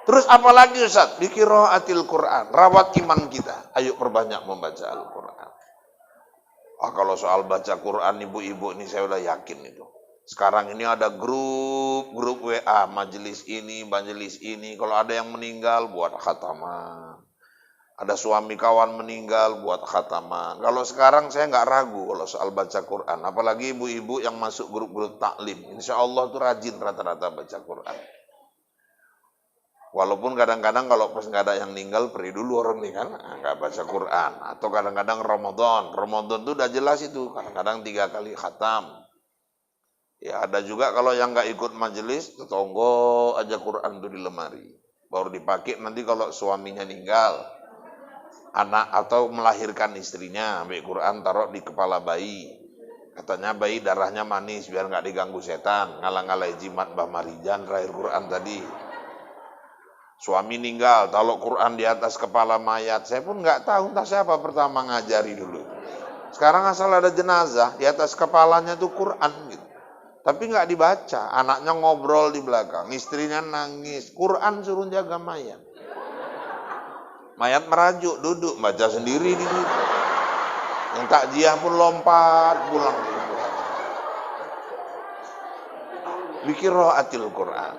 Terus apalagi Ustaz? Di qiraatil Quran, rawat iman kita. Ayo perbanyak membaca Al-Quran. Kalau soal baca Quran ibu-ibu ini saya udah yakin itu. Sekarang ini ada grup WA, majelis ini. Kalau ada yang meninggal buat khataman. Ada suami kawan meninggal buat khataman. Kalau sekarang saya nggak ragu kalau soal baca Quran. Apalagi ibu-ibu yang masuk grup-grup taklim. Insya Allah tuh rajin rata-rata baca Quran. Walaupun kadang-kadang kalau pas nggak ada yang meninggal, pergi dulu orang nih kan, nggak baca Quran. Atau kadang-kadang Ramadan tuh udah jelas itu. Kadang-kadang 3 kali khatam. Ya ada juga kalau yang nggak ikut majelis, tetonggo aja Quran tuh di lemari. Baru dipakai nanti kalau suaminya meninggal, anak atau melahirkan istrinya, ambil Quran taruh di kepala bayi. Katanya bayi darahnya manis biar nggak diganggu setan, ngalang-ngalai jimat Mbah Marijan terakhir Quran tadi. Suami meninggal, taruh Quran di atas kepala mayat. Saya pun nggak tahu entah siapa pertama ngajari dulu. Sekarang asal ada jenazah di atas kepalanya tuh Quran gitu. Tapi nggak dibaca, anaknya ngobrol di belakang, istrinya nangis, Quran suruh jaga mayat. Mayat merajuk, duduk, baca sendiri di situ. Yang takziah pun lompat pulang. Biqiraatil Quran.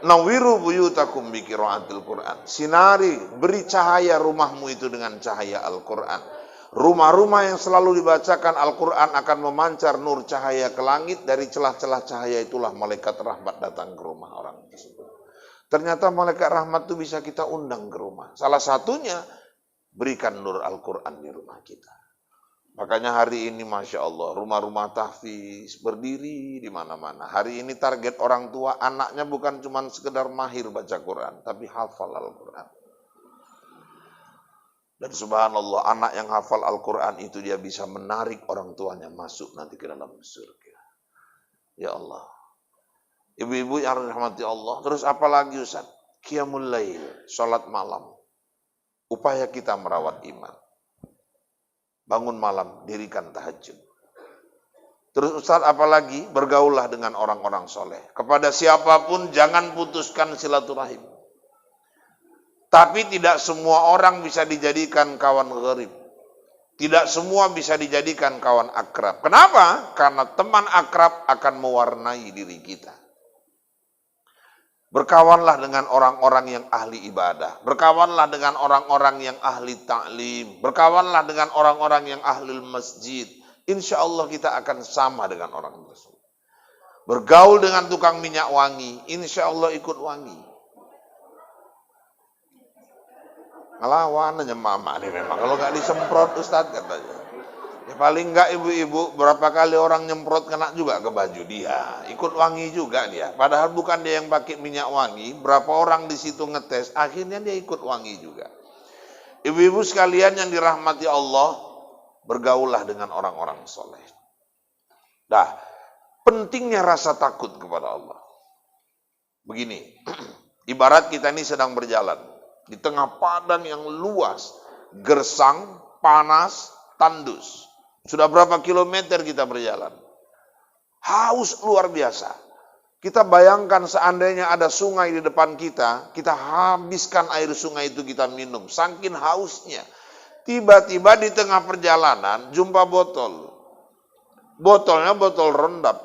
Nawiru buyutakum biqiraatil Quran. Sinari, beri cahaya rumahmu itu dengan cahaya Al-Quran. Rumah-rumah yang selalu dibacakan Al-Quran akan memancar nur cahaya ke langit. Dari celah-celah cahaya itulah malaikat rahmat datang ke rumah orang tersebut. Ternyata malaikat rahmat itu bisa kita undang ke rumah. Salah satunya, berikan nur Al-Quran di rumah kita. Makanya hari ini Masya Allah, rumah-rumah tahfiz berdiri di mana-mana. Hari ini target orang tua, anaknya bukan cuma sekedar mahir baca Quran, tapi hafal Al-Quran. Dan subhanallah, anak yang hafal Al-Quran itu dia bisa menarik orang tuanya masuk nanti ke dalam surga. Ya Allah. Ibu-ibu yang dirahmati Allah. Terus apa lagi Ustaz? Qiyamul Lail, salat malam. Upaya kita merawat iman. Bangun malam, dirikan tahajud. Terus Ustaz apa lagi? Bergaullah dengan orang-orang soleh. Kepada siapapun jangan putuskan silaturahim. Tapi tidak semua orang bisa dijadikan kawan gharib. Tidak semua bisa dijadikan kawan akrab. Kenapa? Karena teman akrab akan mewarnai diri kita. Berkawanlah dengan orang-orang yang ahli ibadah. Berkawanlah dengan orang-orang yang ahli ta'lim. Berkawanlah dengan orang-orang yang ahli masjid. Insya Allah kita akan sama dengan orang tersebut. Bergaul dengan tukang minyak wangi. Insya Allah ikut wangi. Ngelawan aja mama nih memang. Kalau nggak disemprot Ustadz katanya. Ya paling nggak ibu-ibu berapa kali orang nyemprot kena juga ke baju dia. Ikut wangi juga dia. Padahal bukan dia yang pakai minyak wangi. Berapa orang di situ ngetes. Akhirnya dia ikut wangi juga. Ibu-ibu sekalian yang dirahmati Allah. Bergaullah dengan orang-orang soleh. Dah. Pentingnya rasa takut kepada Allah. Begini. Ibarat kita ini sedang berjalan. Di tengah padang yang luas, gersang, panas, tandus. Sudah berapa kilometer kita berjalan? Haus luar biasa. Kita bayangkan seandainya ada sungai di depan kita, kita habiskan air sungai itu kita minum. Saking hausnya. Tiba-tiba di tengah perjalanan, jumpa botol. Botolnya botol rendap.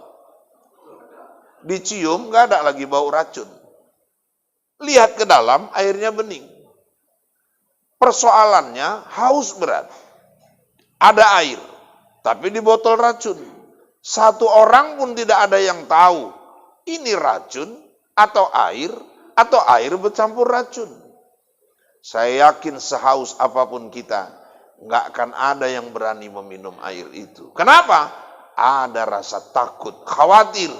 Dicium, gak ada lagi bau racun. Lihat ke dalam, airnya bening. Persoalannya haus berat. Ada air, tapi di botol racun. Satu orang pun tidak ada yang tahu. Ini racun atau air bercampur racun. Saya yakin sehaus apapun kita, nggak akan ada yang berani meminum air itu. Kenapa? Ada rasa takut, khawatir.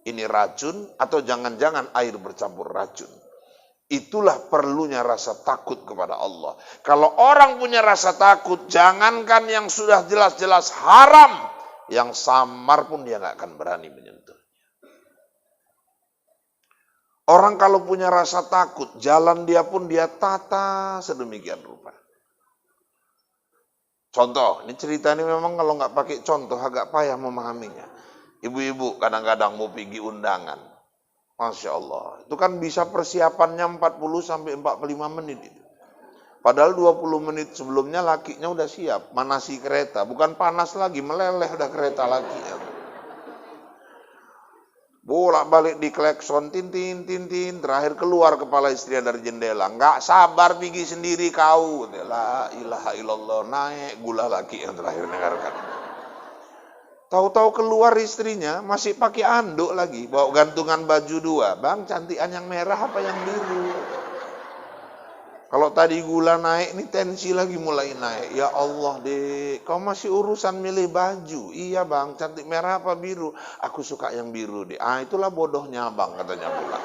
Ini racun atau jangan-jangan air bercampur racun. Itulah perlunya rasa takut kepada Allah. Kalau orang punya rasa takut, jangankan yang sudah jelas-jelas haram, yang samar pun dia nggak akan berani menyentuhnya. Orang kalau punya rasa takut, jalan dia pun dia tata sedemikian rupa. Contoh, ini cerita ini memang kalau nggak pakai contoh agak payah memahaminya. Ibu-ibu kadang-kadang mau pergi undangan. Masya Allah, itu kan bisa persiapannya 40-45 menit itu. Padahal 20 menit sebelumnya lakinya udah siap, manasi kereta. Bukan panas lagi, meleleh udah kereta laki. Bolak-balik di klekson, tintin, terakhir keluar kepala istri dari jendela. Nggak sabar pergi sendiri kau. La ilaha illallah, naik gula laki yang terakhir dengarkan. Tahu-tahu keluar istrinya masih pakai anduk lagi, bawa gantungan baju 2. Bang, cantikan yang merah apa yang biru? Kalau tadi gula naik, ini tensi lagi mulai naik. Ya Allah dek, kau masih urusan milih baju. Iya bang, cantik merah apa biru? Aku suka yang biru deh. Itulah bodohnya bang, katanya pula.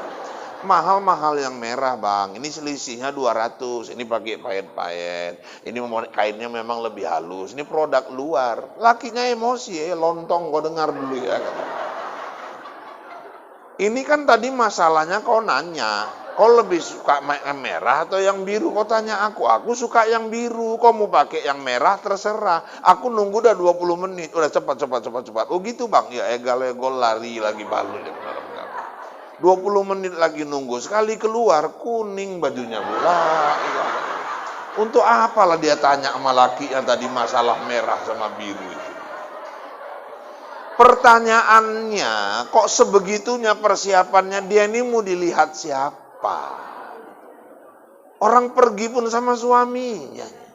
Mahal-mahal yang merah bang, ini selisihnya 200, ini pakai payet-payet, ini kainnya memang lebih halus, ini produk luar. Lakinya emosi lontong, kau dengar dulu ya. Ini kan tadi masalahnya kau nanya, kau lebih suka yang merah atau yang biru? Kau tanya aku suka yang biru, kau mau pakai yang merah terserah. Aku nunggu udah 20 menit, udah cepat. Oh gitu bang, ya egal-egal lari lagi balut. 20 menit lagi nunggu, sekali keluar kuning bajunya pula. Ya. Untuk apalah dia tanya sama laki yang tadi masalah merah sama biru itu. Pertanyaannya, kok sebegitunya persiapannya, dia ini mau dilihat siapa? Orang pergi pun sama suaminya.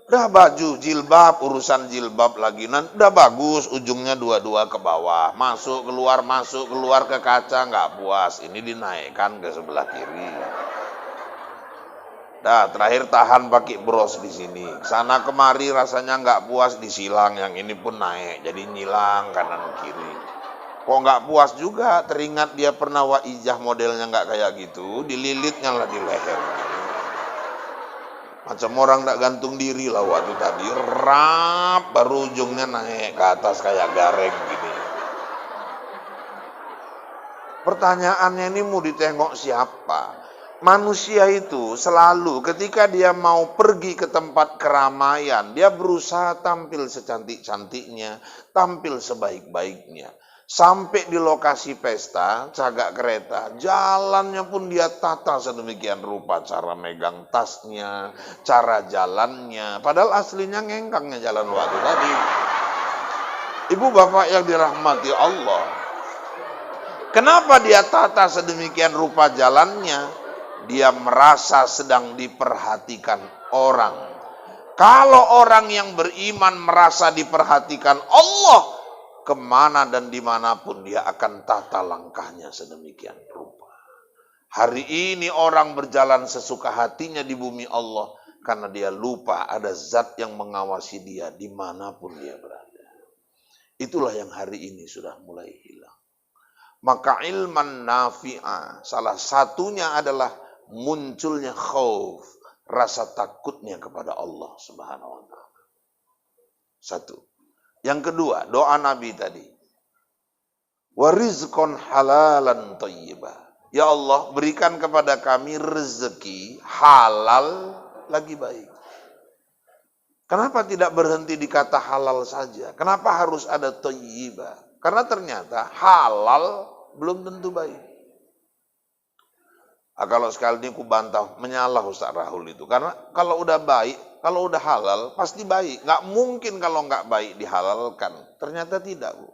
Udah baju jilbab, urusan jilbab lagi. Udah bagus, ujungnya dua-dua ke bawah. Masuk keluar ke kaca, nggak puas. Ini dinaikkan ke sebelah kiri. Terakhir tahan pakai bros di sini. Sana kemari rasanya nggak puas, disilang. Yang ini pun naik, jadi nyilang kanan kiri. Kok nggak puas juga, teringat dia pernah waijah modelnya nggak kayak gitu, dililitnya lah di leher. Macam orang tak gantung diri lah waktu tadi, rap baru ujungnya naik ke atas kayak gareng gini. Pertanyaannya ini mau ditengok siapa? Manusia itu selalu ketika dia mau pergi ke tempat keramaian, dia berusaha tampil secantik-cantiknya, tampil sebaik-baiknya. Sampai di lokasi pesta, cagak kereta, jalannya pun dia tata sedemikian rupa. Cara megang tasnya, cara jalannya. Padahal aslinya ngengkangnya jalan waktu tadi. Ibu bapak yang dirahmati Allah. Kenapa dia tata sedemikian rupa jalannya? Dia merasa sedang diperhatikan orang. Kalau orang yang beriman merasa diperhatikan Allah, kemana dan dimanapun dia akan tata langkahnya sedemikian rupa. Hari ini orang berjalan sesuka hatinya di bumi Allah karena dia lupa ada zat yang mengawasi dia dimanapun dia berada. Itulah yang hari ini sudah mulai hilang. Maka ilman nafi'ah salah satunya adalah munculnya khauf, rasa takutnya kepada Allah Subhanahu wa taala. Satu. Yang kedua, doa Nabi tadi. Warizqon halalan thayyibah. Ya Allah, berikan kepada kami rezeki halal lagi baik. Kenapa tidak berhenti di kata halal saja? Kenapa harus ada thayyibah? Karena ternyata halal belum tentu baik. Kalau sekali ini aku bantah, menyalah Ustaz Rahul itu. Karena kalau udah baik, kalau udah halal, pasti baik. Nggak mungkin kalau nggak baik dihalalkan. Ternyata tidak, Bu.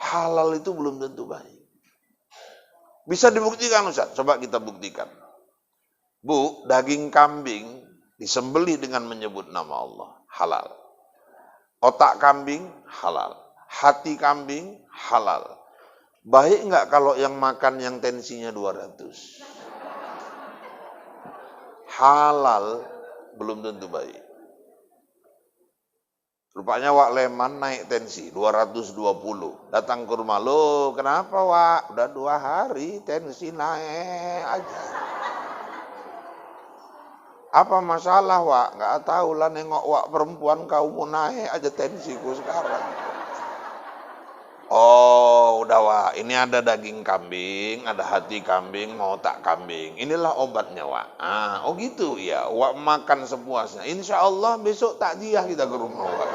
Halal itu belum tentu baik. Bisa dibuktikan Ustaz? Coba kita buktikan. Bu, daging kambing disembelih dengan menyebut nama Allah. Halal. Otak kambing, halal. Hati kambing, halal. Baik nggak kalau yang makan yang tensinya 200? Halal belum tentu baik. Rupanya Wak Leman naik tensi 220. Datang ke rumah, lo kenapa Wak? Udah 2 hari tensi naik aja. Apa masalah Wak? Nggak tahu lah, nengok Wak perempuan kau mau naik aja tensiku sekarang. Oh, udah Wak, ini ada daging kambing, ada hati kambing, mau otak kambing. Inilah obatnya Wak. Oh gitu ya, Wak makan sepuasnya. Insya Allah besok takziah kita ke rumah Wak.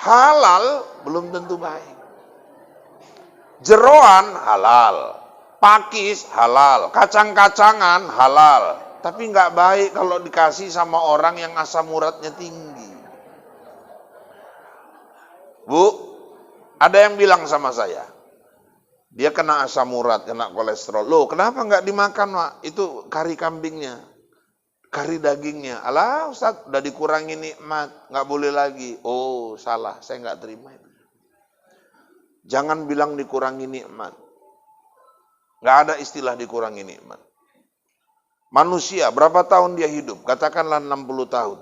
Halal belum tentu baik. Jeroan halal, pakis halal, kacang-kacangan halal. Tapi nggak baik kalau dikasih sama orang yang asam uratnya tinggi. Bu, ada yang bilang sama saya, dia kena asam urat, kena kolesterol. Loh, kenapa nggak dimakan, Wak? Itu kari kambingnya, kari dagingnya. Alah, Ustaz, udah dikurangi nikmat, nggak boleh lagi. Oh, salah, saya nggak terima itu. Jangan bilang dikurangi nikmat. Nggak ada istilah dikurangi nikmat. Manusia, berapa tahun dia hidup? Katakanlah 60 tahun.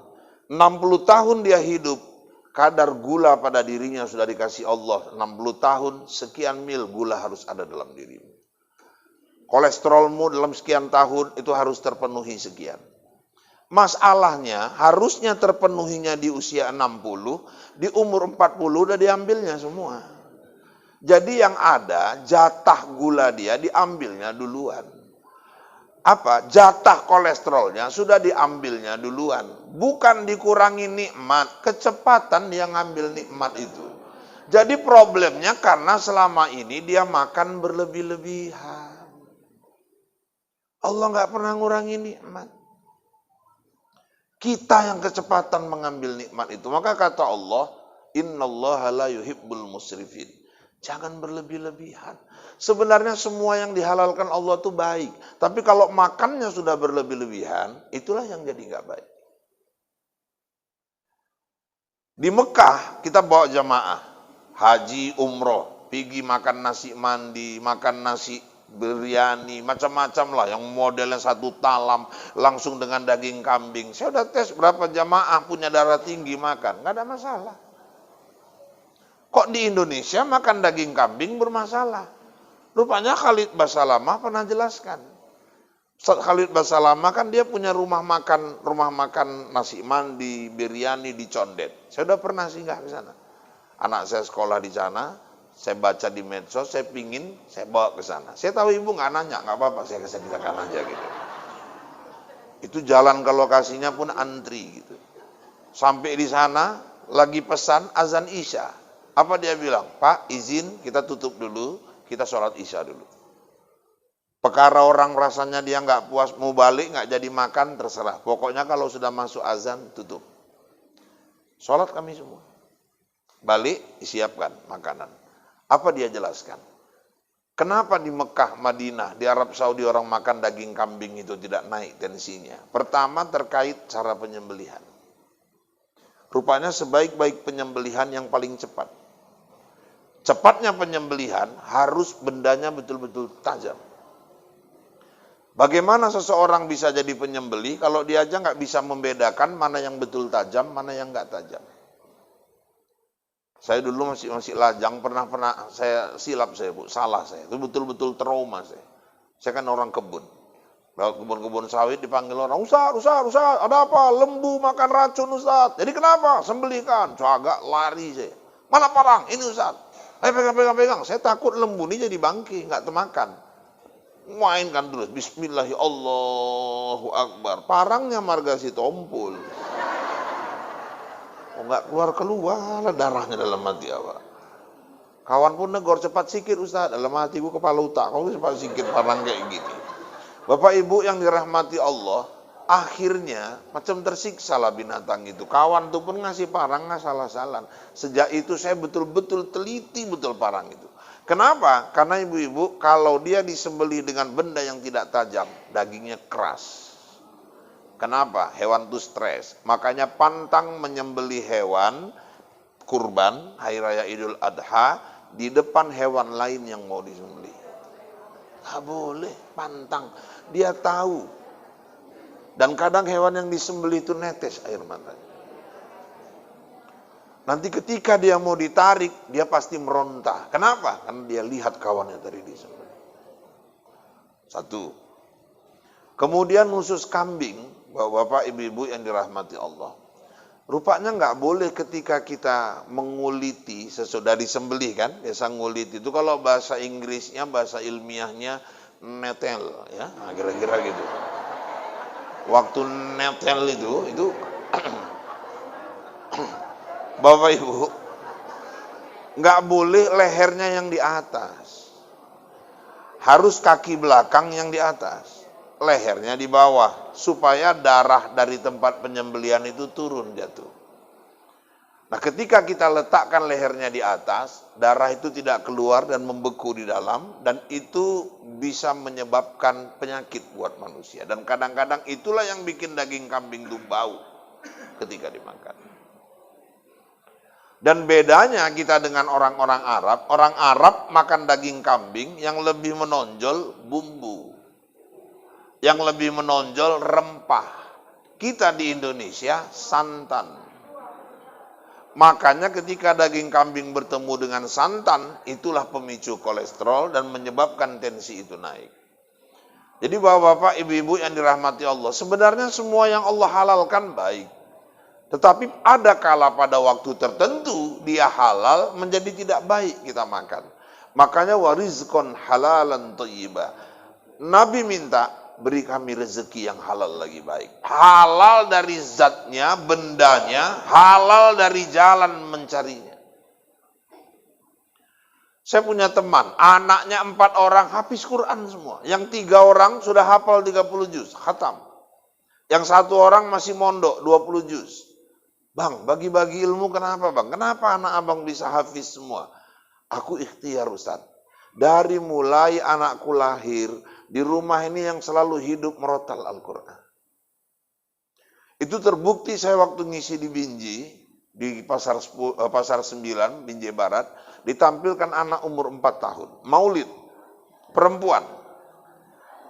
60 tahun dia hidup, kadar gula pada dirinya sudah dikasih Allah. 60 tahun, sekian mil gula harus ada dalam dirimu. Kolesterolmu dalam sekian tahun itu harus terpenuhi sekian. Masalahnya harusnya terpenuhinya di usia 60, di umur 40 udah diambilnya semua. Jadi yang ada jatah gula dia diambilnya duluan. Jatah kolesterolnya sudah diambilnya duluan. Bukan dikurangi nikmat, kecepatan dia ngambil nikmat itu. Jadi problemnya karena selama ini dia makan berlebih-lebihan. Allah nggak pernah ngurangi nikmat. Kita yang kecepatan mengambil nikmat itu. Maka kata Allah, innallaha la yuhibbul musrifin. Jangan berlebih-lebihan. Sebenarnya semua yang dihalalkan Allah itu baik. Tapi kalau makannya sudah berlebih-lebihan, itulah yang jadi nggak baik. Di Mekah kita bawa jamaah. Haji, umroh. Pergi makan nasi mandi, makan nasi biryani, macam-macam lah. Yang modelnya satu talam, langsung dengan daging kambing. Saya udah tes berapa jamaah punya darah tinggi makan. Nggak ada masalah. Kok di Indonesia makan daging kambing bermasalah? Rupanya Khalid Basalamah pernah jelaskan. Khalid Basalamah kan dia punya rumah makan nasi mandi, biryani di Condet. Saya udah pernah singgah ke sana. Anak saya sekolah di sana, saya baca di medsos, saya bawa ke sana. Saya tahu ibu nggak nanya, nggak apa-apa, saya kesediakan aja gitu. Itu jalan ke lokasinya pun antri gitu. Sampai di sana, lagi pesan azan Isya. Apa dia bilang? Pak, izin kita tutup dulu, kita sholat Isya dulu. Perkara orang rasanya dia nggak puas, mau balik nggak jadi makan, terserah. Pokoknya kalau sudah masuk azan, tutup. Sholat kami semua. Balik, disiapkan makanan. Apa dia jelaskan? Kenapa di Mekah, Madinah, di Arab Saudi orang makan daging kambing itu tidak naik tensinya? Pertama terkait cara penyembelihan. Rupanya sebaik-baik penyembelihan yang paling cepat. Cepatnya penyembelihan harus bendanya betul-betul tajam. Bagaimana seseorang bisa jadi penyembelih kalau dia aja nggak bisa membedakan mana yang betul tajam, mana yang nggak tajam. Saya dulu masih lajang, pernah saya silap saya bu, salah saya. Itu betul-betul trauma saya. Saya kan orang kebun. Lewat kebun-kebun sawit dipanggil orang, Ustaz, ada apa? Lembu makan racun Ustaz. Jadi kenapa? Sembelihkan. Agak lari saya. Mana parang? Ini Ustaz. Ayo pegang. Saya takut lembu ini jadi bangki, nggak termakan. Mainkan terus. Bismillahirrahmanirrahim. Allahu Akbar. Parangnya marga si tompul. Nggak keluar lah darahnya dalam hati apa. Kawan pun negor cepat sikit Ustaz. Dalam hati gua kepala otak. Kau cepat sikit parang kayak gini. Bapak Ibu yang dirahmati Allah, akhirnya macam tersiksa lah binatang itu. Kawan tuh pun ngasih parang nggak salah-salah. Sejak itu saya betul-betul teliti betul parang itu. Kenapa? Karena ibu-ibu kalau dia disembelih dengan benda yang tidak tajam, dagingnya keras. Kenapa? Hewan itu stres. Makanya pantang menyembelih hewan kurban hari raya Idul Adha di depan hewan lain yang mau disembelih. Nggak boleh, pantang. Dia tahu. Dan kadang hewan yang disembelih itu netes air matanya. Nanti ketika dia mau ditarik, dia pasti meronta. Kenapa? Karena dia lihat kawannya tadi disembelih. Satu. Kemudian khusus kambing, bapak ibu-ibu yang dirahmati Allah. Rupanya nggak boleh ketika kita menguliti sesudah disembelih kan, biasa nguliti itu kalau bahasa Inggrisnya, bahasa ilmiahnya netel ya, kira-kira gitu. Waktu netel itu Bapak Ibu nggak boleh lehernya yang di atas, harus kaki belakang yang di atas, lehernya di bawah, supaya darah dari tempat penyembelihan itu turun jatuh. Nah ketika kita letakkan lehernya di atas, darah itu tidak keluar dan membeku di dalam, dan itu bisa menyebabkan penyakit buat manusia. Dan kadang-kadang itulah yang bikin daging kambing itu bau ketika dimakan. Dan bedanya kita dengan orang Arab makan daging kambing yang lebih menonjol bumbu, yang lebih menonjol rempah. Kita di Indonesia santan. Makanya ketika daging kambing bertemu dengan santan, itulah pemicu kolesterol dan menyebabkan tensi itu naik. Jadi bapak-bapak, ibu-ibu yang dirahmati Allah, sebenarnya semua yang Allah halalkan baik. Tetapi ada kala pada waktu tertentu dia halal menjadi tidak baik kita makan. Makanya warizqan halalan thayyiba. Nabi minta, beri kami rezeki yang halal lagi baik. Halal dari zatnya, bendanya, halal dari jalan mencarinya. Saya punya teman, anaknya 4 orang hafiz Quran semua. Yang 3 orang sudah hafal 30 juz, khatam. Yang 1 orang masih mondok 20 juz. Bang, bagi-bagi ilmu kenapa bang? Kenapa anak abang bisa hafiz semua? Aku ikhtiar Ustaz. Dari mulai anakku lahir, di rumah ini yang selalu hidup merotal Al-Quran. Itu terbukti saya waktu ngisi di Binjai, di pasar 9, Binjai Barat, ditampilkan anak umur 4 tahun. Maulid, perempuan.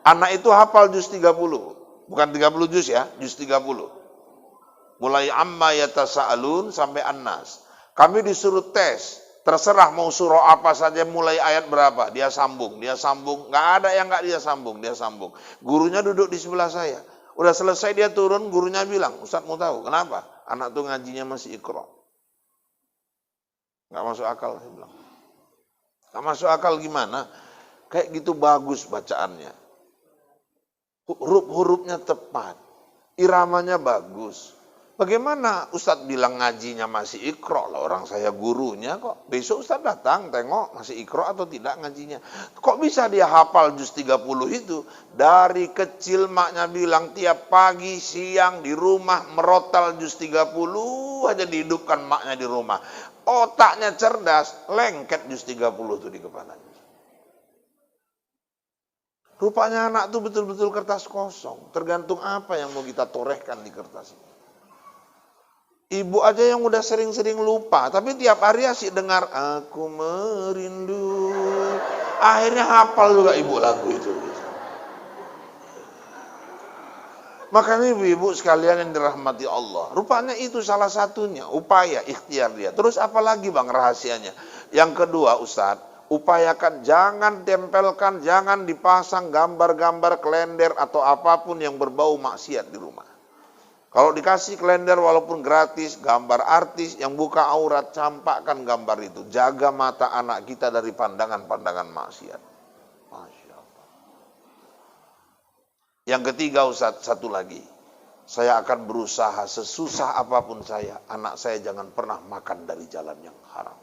Anak itu hafal juz 30. Bukan 30 juz ya, juz 30. Mulai amma yatasa'alun sampai An-Nas. Kami disuruh tes. Terserah mau surah apa saja, mulai ayat berapa. Dia sambung. Nggak ada yang nggak dia sambung. Gurunya duduk di sebelah saya. Udah selesai dia turun, gurunya bilang, Ustaz mau tahu kenapa? Anak tuh ngajinya masih Iqra. Nggak masuk akal, saya bilang. Nggak masuk akal gimana? Kayak gitu bagus bacaannya. Huruf-hurufnya tepat. Iramanya bagus. Bagaimana Ustadz bilang ngajinya masih Iqra? Lah orang saya gurunya kok. Besok Ustadz datang tengok masih Iqra atau tidak ngajinya. Kok bisa dia hafal juz 30 itu? Dari kecil maknya bilang tiap pagi siang di rumah merotal juz 30 aja dihidupkan maknya di rumah. Otaknya cerdas, lengket juz 30 itu di kepalanya. Rupanya anak itu betul-betul kertas kosong. Tergantung apa yang mau kita torehkan di kertas itu. Ibu aja yang udah sering-sering lupa, tapi tiap hari asik dengar aku merindu. Akhirnya hafal juga ibu lagu itu. Makanya ibu-ibu sekalian yang dirahmati Allah, rupanya itu salah satunya, upaya ikhtiar dia. Terus apa lagi bang rahasianya? Yang kedua Ustadz, upayakan jangan tempelkan, jangan dipasang gambar-gambar kalender atau apapun yang berbau maksiat di rumah. Kalau dikasih kalender walaupun gratis, gambar artis yang buka aurat, campakkan gambar itu. Jaga mata anak kita dari pandangan-pandangan maksiat. Masya Allah. Yang ketiga Ustaz, satu lagi. Saya akan berusaha sesusah apapun saya, anak saya jangan pernah makan dari jalan yang haram.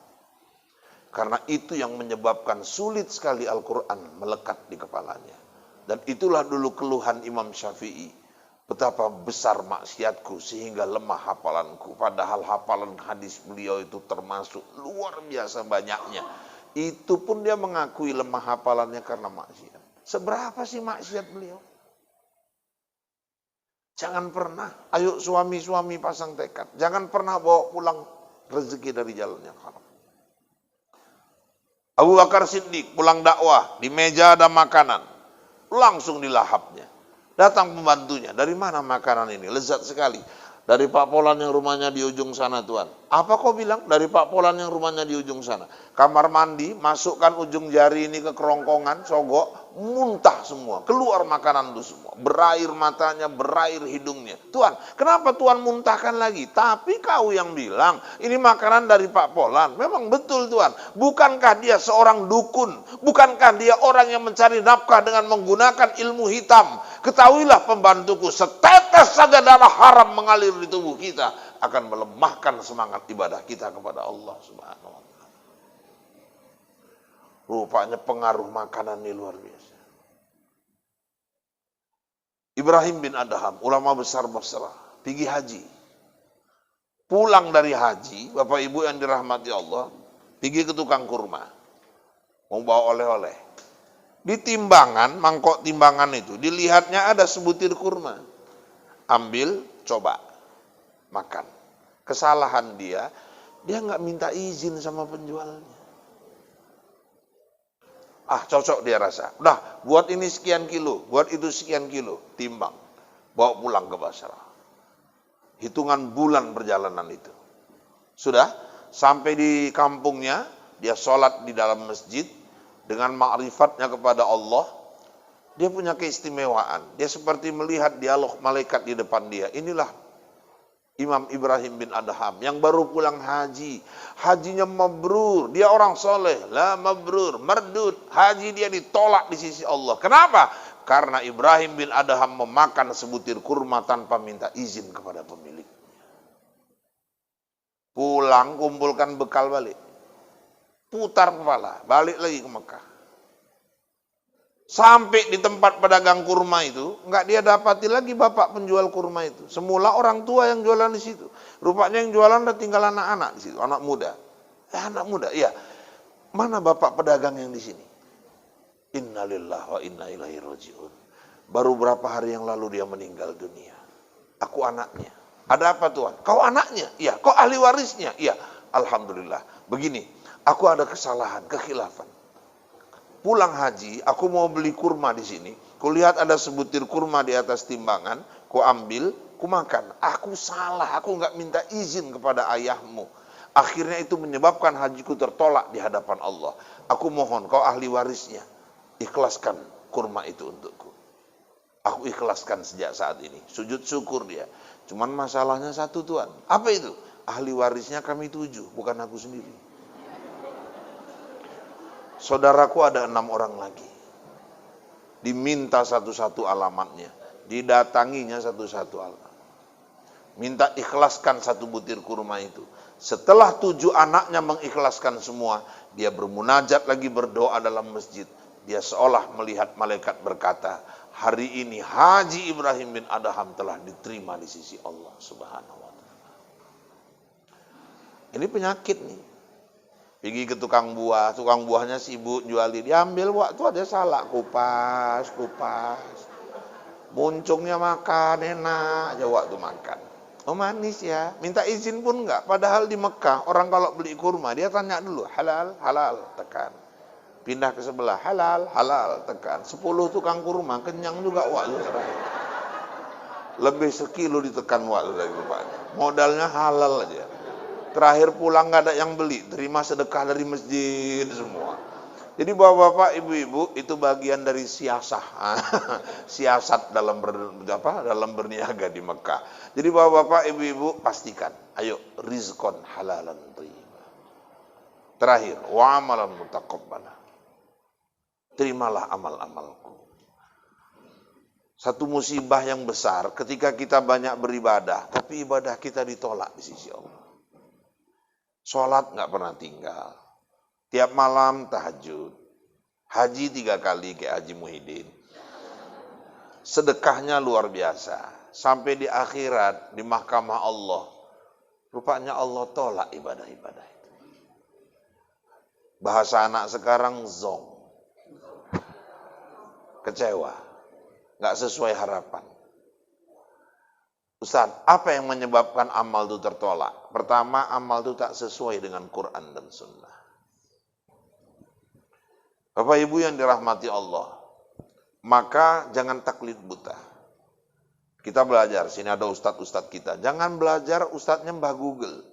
Karena itu yang menyebabkan sulit sekali Al-Quran melekat di kepalanya. Dan itulah dulu keluhan Imam Syafi'i. Betapa besar maksiatku sehingga lemah hafalanku. Padahal hafalan hadis beliau itu termasuk luar biasa banyaknya. Itu pun dia mengakui lemah hafalannya karena maksiat. Seberapa sih maksiat beliau? Jangan pernah, ayo suami-suami pasang tekad. Jangan pernah bawa pulang rezeki dari jalan yang haram. Abu Bakar Siddiq pulang dakwah, di meja ada makanan. Langsung dilahapnya. Datang pembantunya, dari mana makanan ini? Lezat sekali. Dari Pak Polan yang rumahnya di ujung sana Tuan. Apa kau bilang? Dari Pak Polan yang rumahnya di ujung sana. Kamar mandi, masukkan ujung jari ini ke kerongkongan, sogok, muntah semua. Keluar makanan itu semua. Berair matanya, berair hidungnya. Tuan, kenapa Tuan muntahkan lagi? Tapi kau yang bilang, ini makanan dari Pak Polan. Memang betul Tuan. Bukankah dia seorang dukun? Bukankah dia orang yang mencari nafkah dengan menggunakan ilmu hitam? Ketahuilah pembantuku, setetes saja darah haram mengalir di tubuh kita akan melemahkan semangat ibadah kita kepada Allah Subhanahu wa taala. Rupanya pengaruh makanan ini luar biasa. Ibrahim bin Adham, ulama besar Basrah, pergi haji. Pulang dari haji, Bapak Ibu yang dirahmati Allah, pergi ke tukang kurma. Mau bawa oleh-oleh. Di timbangan, mangkok timbangan itu, dilihatnya ada sebutir kurma. Ambil, coba, makan. Kesalahan dia, Dia nggak minta izin sama penjualnya. Ah, cocok dia rasa. Udah, buat ini sekian kilo, buat itu sekian kilo, timbang. Bawa pulang ke Basrah. Hitungan bulan perjalanan itu. Sudah, sampai di kampungnya, dia sholat di dalam masjid, dengan ma'rifatnya kepada Allah, dia punya keistimewaan. Dia seperti melihat dialog malaikat di depan dia. Inilah Imam Ibrahim bin Adham yang baru pulang haji. Hajinya mabrur. Dia orang soleh. La mabrur. Mardud. Haji dia ditolak di sisi Allah. Kenapa? Karena Ibrahim bin Adham memakan sebutir kurma tanpa minta izin kepada pemilik. Pulang, kumpulkan bekal balik. Putar kepala. Balik lagi ke Mekah. Sampai di tempat pedagang kurma itu, enggak dia dapati lagi bapak penjual kurma itu. Semula orang tua yang jualan di situ. Rupanya yang jualan udah tinggal anak-anak di situ, anak muda. Anak muda, iya. Mana bapak pedagang yang di sini? Innalillahi wa inna ilaihi raji'un. Baru berapa hari yang lalu dia meninggal dunia. Aku anaknya. Ada apa Tuhan? Kau anaknya? Iya. Kau ahli warisnya? Iya. Alhamdulillah. Begini, aku ada kesalahan, kekhilafan. Pulang haji, aku mau beli kurma di sini. Kulihat ada sebutir kurma di atas timbangan, ku ambil, ku makan. Aku salah, aku nggak minta izin kepada ayahmu. Akhirnya itu menyebabkan hajiku tertolak di hadapan Allah. Aku mohon, kau ahli warisnya, ikhlaskan kurma itu untukku. Aku ikhlaskan sejak saat ini. Sujud syukur dia. Cuman masalahnya satu Tuhan. Apa itu? Ahli warisnya kami 7, bukan aku sendiri. Saudaraku ada 6 orang lagi. Diminta satu-satu alamatnya. Didatanginya satu-satu alamat. Minta ikhlaskan satu butir kurma itu. Setelah 7 anaknya mengikhlaskan semua, dia bermunajat lagi berdoa dalam masjid. Dia seolah melihat malaikat berkata, hari ini Haji Ibrahim bin Adham telah diterima di sisi Allah Subhanahu wa ta'ala. Ini penyakit nih. Pergi ke tukang buahnya sibuk jualin, diambil waktu ada salah, kupas. Muncungnya makan, enak aja waktu makan. Oh manis ya, minta izin pun enggak. Padahal di Mekah, orang kalau beli kurma, dia tanya dulu, halal, tekan. Pindah ke sebelah, halal, tekan. 10 tukang kurma, kenyang juga waktu terakhir. Lebih sekilo ditekan waktu lagi rupanya. Modalnya halal aja. Terakhir pulang nggak ada yang beli, terima sedekah dari masjid semua. Jadi bapak-bapak, ibu-ibu itu bagian dari siasat dalam berniaga di Mekah. Jadi bapak-bapak, ibu-ibu pastikan, ayo rizqon halalan thayyibah. Terakhir, wa amalan mutaqabbala. Terimalah amal-amalku. Satu musibah yang besar ketika kita banyak beribadah, tapi ibadah kita ditolak di sisi Allah. Sholat nggak pernah tinggal. Tiap malam tahajud. Haji 3 kali kayak Haji Muhyiddin. Sedekahnya luar biasa. Sampai di akhirat, di mahkamah Allah. Rupanya Allah tolak ibadah-ibadah itu. Bahasa anak sekarang zong. Kecewa. Nggak sesuai harapan. Ustaz, apa yang menyebabkan amal itu tertolak? Pertama, amal itu tak sesuai dengan Quran dan Sunnah. Bapak Ibu yang dirahmati Allah, maka jangan taklid buta. Kita belajar, sini ada ustadz-ustadz kita. Jangan belajar ustadznya Mbah Google.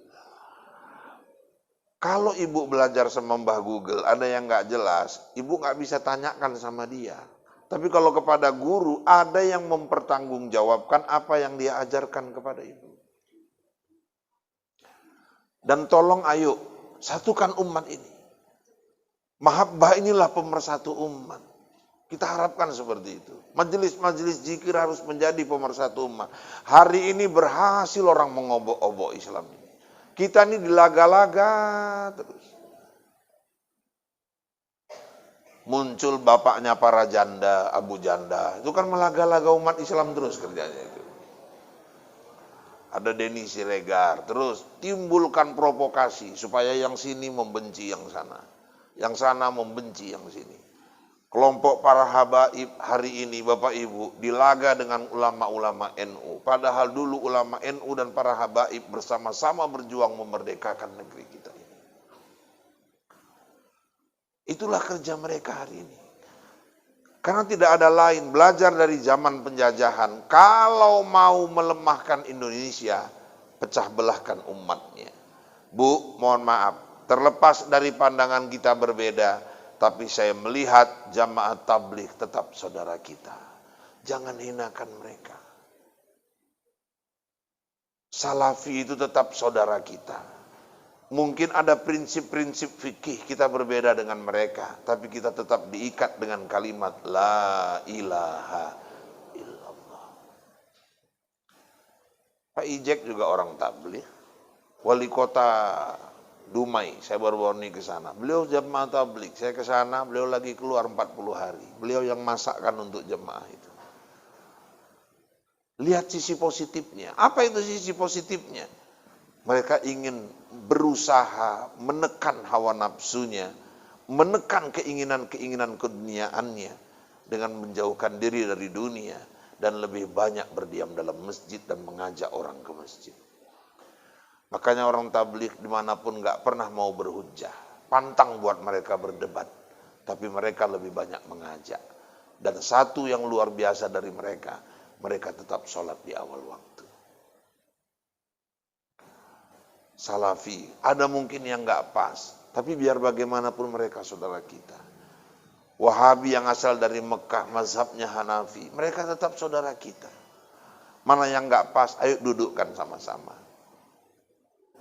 Kalau ibu belajar sama Mbah Google, ada yang nggak jelas, ibu nggak bisa tanyakan sama dia. Tapi kalau kepada guru, ada yang mempertanggungjawabkan apa yang dia ajarkan kepada ibu. Dan tolong ayo, satukan umat ini. Mahabbah inilah pemersatu umat. Kita harapkan seperti itu. Majelis-majelis zikir harus menjadi pemersatu umat. Hari ini berhasil orang mengobok-obok Islam ini. Kita ini dilaga-laga terus. Muncul bapaknya para janda, Abu Janda. Itu kan melaga-laga umat Islam terus kerjanya itu. Ada Denny Siregar. Terus timbulkan provokasi supaya yang sini membenci yang sana. Yang sana membenci yang sini. Kelompok para habaib hari ini Bapak Ibu dilaga dengan ulama-ulama NU. Padahal dulu ulama NU dan para habaib bersama-sama berjuang memerdekakan negeri kita ini. Itulah kerja mereka hari ini. Karena tidak ada lain, belajar dari zaman penjajahan. Kalau mau melemahkan Indonesia, pecah belahkan umatnya. Bu, mohon maaf, terlepas dari pandangan kita berbeda, tapi saya melihat jamaah tabligh tetap saudara kita. Jangan hinakan mereka. Salafi itu tetap saudara kita. Mungkin ada prinsip-prinsip fikih kita berbeda dengan mereka, tapi kita tetap diikat dengan kalimat La ilaha illallah. Pak Ijek juga orang tabligh. Wali kota Dumai, saya baru-baru ini ke sana. Beliau jemaah tabligh, saya ke sana, beliau lagi keluar 40 hari. Beliau yang masakkan untuk jemaah itu. Lihat sisi positifnya. Apa itu sisi positifnya? Mereka ingin berusaha menekan hawa nafsunya, menekan keinginan-keinginan keduniaannya dengan menjauhkan diri dari dunia dan lebih banyak berdiam dalam masjid dan mengajak orang ke masjid. Makanya orang tabligh dimanapun gak pernah mau berhujjah. Pantang buat mereka berdebat. Tapi mereka lebih banyak mengajak. Dan satu yang luar biasa dari mereka, mereka tetap sholat di awal waktu. Salafi, ada mungkin yang gak pas. Tapi biar bagaimanapun mereka saudara kita. Wahabi yang asal dari Mekah, mazhabnya Hanafi. Mereka tetap saudara kita. Mana yang gak pas, ayo dudukkan sama-sama.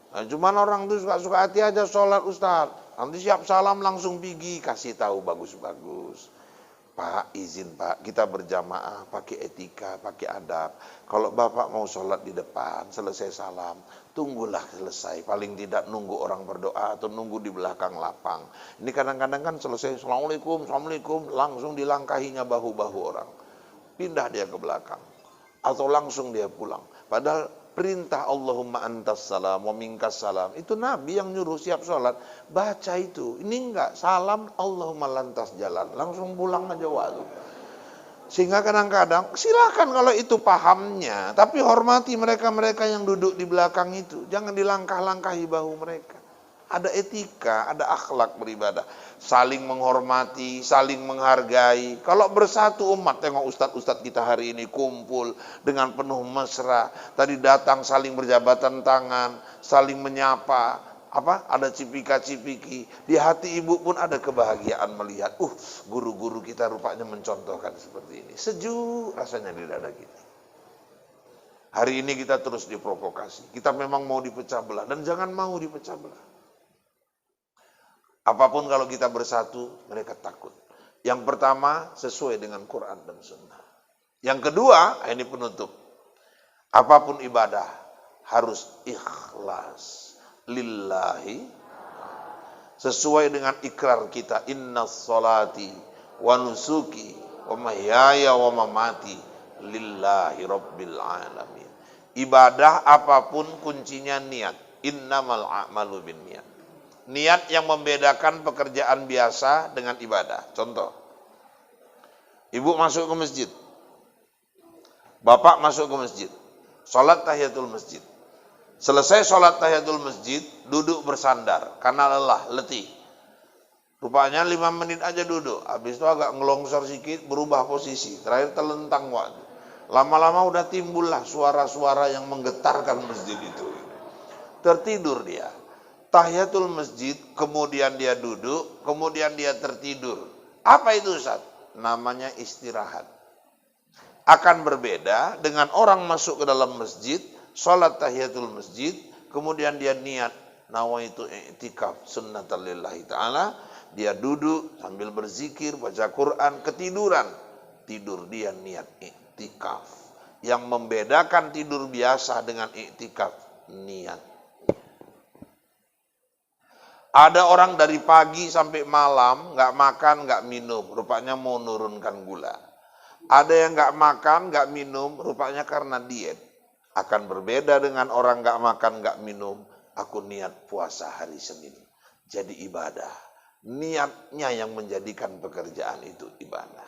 Nah, cuman orang itu suka-suka hati aja sholat Ustaz. Nanti siap salam langsung pergi, kasih tahu bagus-bagus. Pak, izin Pak, kita berjamaah pakai etika, pakai adab. Kalau Bapak mau sholat di depan, selesai salam, tunggulah selesai. Paling tidak nunggu orang berdoa atau nunggu di belakang lapang. Ini kadang-kadang kan selesai, Assalamualaikum, Assalamualaikum, langsung dilangkahinya bahu-bahu orang. Pindah dia ke belakang. Atau langsung dia pulang. Padahal perintah Allahumma antas salam wa minkas salam. Itu Nabi yang nyuruh siap sholat. Baca itu. Ini enggak. Salam Allahumma lantas jalan. Langsung pulang aja waktu. Sehingga kadang-kadang silakan kalau itu pahamnya. Tapi hormati mereka-mereka yang duduk di belakang itu. Jangan dilangkah-langkahi bahu mereka. Ada etika, ada akhlak beribadah. Saling menghormati, saling menghargai. Kalau bersatu umat, tengok ustadz-ustadz kita hari ini kumpul dengan penuh mesra. Tadi datang saling berjabatan tangan, saling menyapa. Ada cipika-cipiki. Di hati ibu pun ada kebahagiaan melihat. Guru-guru kita rupanya mencontohkan seperti ini. Sejuk rasanya di dada kita. Hari ini kita terus diprovokasi. Kita memang mau dipecah belah. Dan jangan mau dipecah belah. Apapun kalau kita bersatu, mereka takut. Yang pertama, sesuai dengan Quran dan Sunnah. Yang kedua, ini penutup. Apapun ibadah, harus ikhlas. Lillahi. Sesuai dengan ikrar kita. Inna sholati wa nusuki wa mahyaya wa mamati. Lillahi rabbil alamin. Ibadah apapun kuncinya niat. Innamal a'malu bin niat. Niat yang membedakan pekerjaan biasa dengan ibadah. Contoh, ibu masuk ke masjid, bapak masuk ke masjid, sholat tahiyatul masjid. Selesai sholat tahiyatul masjid, duduk bersandar karena lelah, letih. Rupanya 5 menit aja duduk, habis itu agak ngelongsor sedikit, berubah posisi, terakhir telentang waktu. Lama-lama udah timbullah suara-suara yang menggetarkan masjid itu. Tertidur dia. Tahiyatul masjid, kemudian dia duduk, kemudian dia tertidur. Apa itu Ustaz? Namanya istirahat. Akan berbeda dengan orang masuk ke dalam masjid, sholat tahiyatul masjid, kemudian dia niat, nawaitu i'tikaf sunnatan lillahi ta'ala, dia duduk sambil berzikir, baca Quran, ketiduran. Tidur dia niat i'tikaf. Yang membedakan tidur biasa dengan i'tikaf, niat. Ada orang dari pagi sampai malam nggak makan, nggak minum, rupanya mau nurunkan gula. Ada yang nggak makan, nggak minum, rupanya karena diet. Akan berbeda dengan orang nggak makan, nggak minum. Aku niat puasa hari Senin, jadi ibadah. Niatnya yang menjadikan pekerjaan itu ibadah.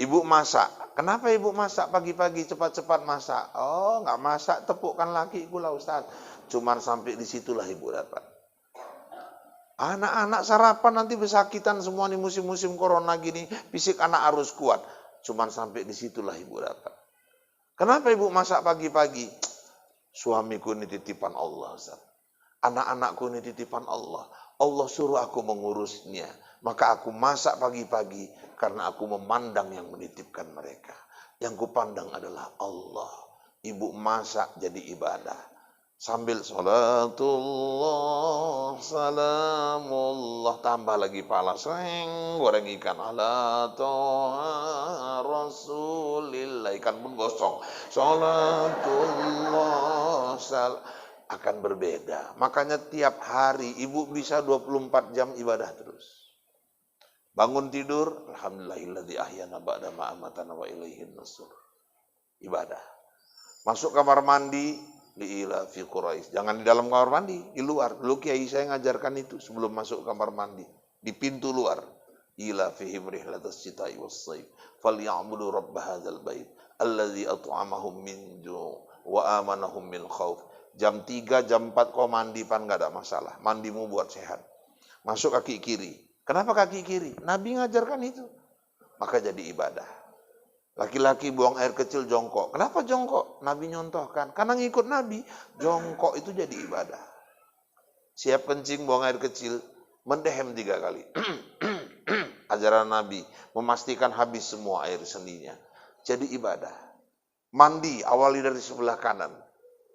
Ibu masak. Kenapa ibu masak pagi-pagi cepat-cepat masak? Oh, nggak masak tepukkan lakiku lah Ustaz. Cuman sampai disitulah ibu dapat. Anak-anak sarapan nanti bersakitan semua nih musim-musim corona gini. Fisik anak harus kuat. Cuman sampai disitulah ibu dapat. Kenapa ibu masak pagi-pagi? Suamiku ini titipan Allah Ustaz. Anak-anakku ini titipan Allah. Allah suruh aku mengurusnya. Maka aku masak pagi-pagi karena aku memandang yang menitipkan mereka. Yang kupandang adalah Allah. Ibu masak jadi ibadah. Sambil salatullah, salamullah. Tambah lagi pala. Seng, goreng ikan. Ala toha rasulillah. Ikan pun gosong. Salatullah, akan berbeda. Makanya tiap hari ibu bisa 24 jam ibadah terus. Bangun tidur, alhamdulillahilladzi ahyana ba'da ma amatana wa ilaihin nusur. Ibadah. Masuk kamar mandi, liila fi Quraisy. Jangan di dalam kamar mandi, di luar. Dulu kiai saya ngajarkan itu sebelum masuk kamar mandi, di pintu luar. Ila fihim rihlatas syita'i was-sayf. Falyabudu rabb hadzal bait alladzi at'amahum min ju' wa amanahum min khauf. Jam 3, jam 4 kau mandi pan enggak ada masalah. Mandimu buat sehat. Masuk kaki kiri. Kenapa kaki kiri? Nabi ngajarkan itu. Maka jadi ibadah. Laki-laki buang air kecil jongkok. Kenapa jongkok? Nabi nyontohkan. Karena ngikut Nabi. Jongkok itu jadi ibadah. Siap kencing buang air kecil. Mendehem 3 kali. Ajaran Nabi. Memastikan habis semua air sendinya. Jadi ibadah. Mandi awali dari sebelah kanan.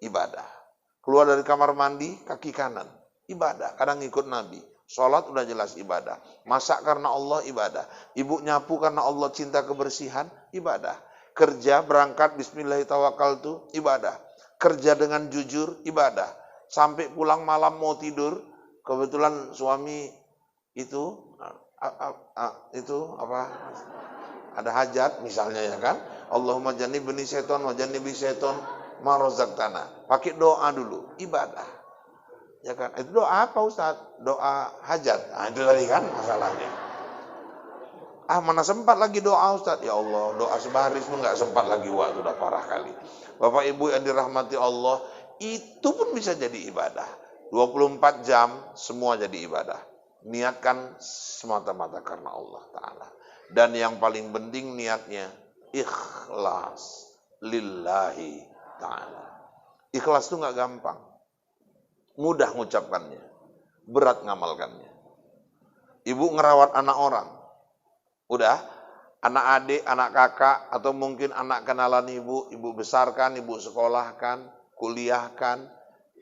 Ibadah. Keluar dari kamar mandi kaki kanan. Ibadah. Kadang ngikut Nabi. Sholat udah jelas ibadah. Masak karena Allah ibadah. Ibu nyapu karena Allah cinta kebersihan ibadah. Kerja berangkat bismillahirrahmanirrahim ibadah. Kerja dengan jujur ibadah. Sampai pulang malam mau tidur, kebetulan suami itu ada hajat misalnya ya kan. Allahumma jannibni syaiton wa jannibi syaiton ma razaqtana. Pakai doa dulu, ibadah. Ya kan? Itu doa apa Ustaz? Doa hajat. Nah, itu tadi kan masalahnya. Mana sempat lagi doa Ustaz? Ya Allah, doa sebaris pun enggak sempat lagi waktu, udah parah kali. Bapak Ibu yang dirahmati Allah, itu pun bisa jadi ibadah. 24 jam semua jadi ibadah. Niatkan semata-mata karena Allah Ta'ala. Dan yang paling penting niatnya ikhlas lillahi Ta'ala. Ikhlas itu enggak gampang. Mudah mengucapkannya, berat ngamalkannya. Ibu ngerawat anak orang, udah, anak adik, anak kakak, atau mungkin anak kenalan ibu besarkan, ibu sekolahkan, kuliahkan,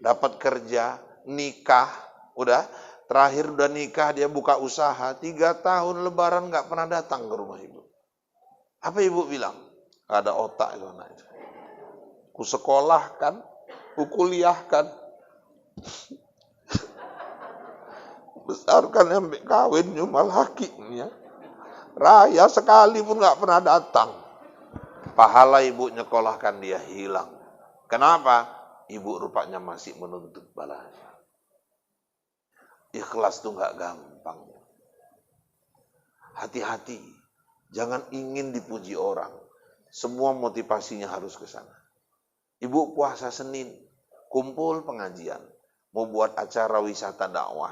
dapat kerja, nikah, udah, terakhir udah nikah, dia buka usaha, 3 tahun lebaran nggak pernah datang ke rumah ibu. Apa ibu bilang? Gak ada otak itu anak itu. Ku sekolahkan, ku kuliahkan, besarkan sampai kawin cuma laki ya. Raya sekali pun nggak pernah datang. Pahala ibu nyekolahkan dia hilang. Kenapa? Ibu rupanya masih menuntut balasnya. Ikhlas tuh nggak gampang. Hati-hati, jangan ingin dipuji orang. Semua motivasinya harus ke sana. Ibu puasa Senin, kumpul pengajian. Mau buat acara wisata dakwah.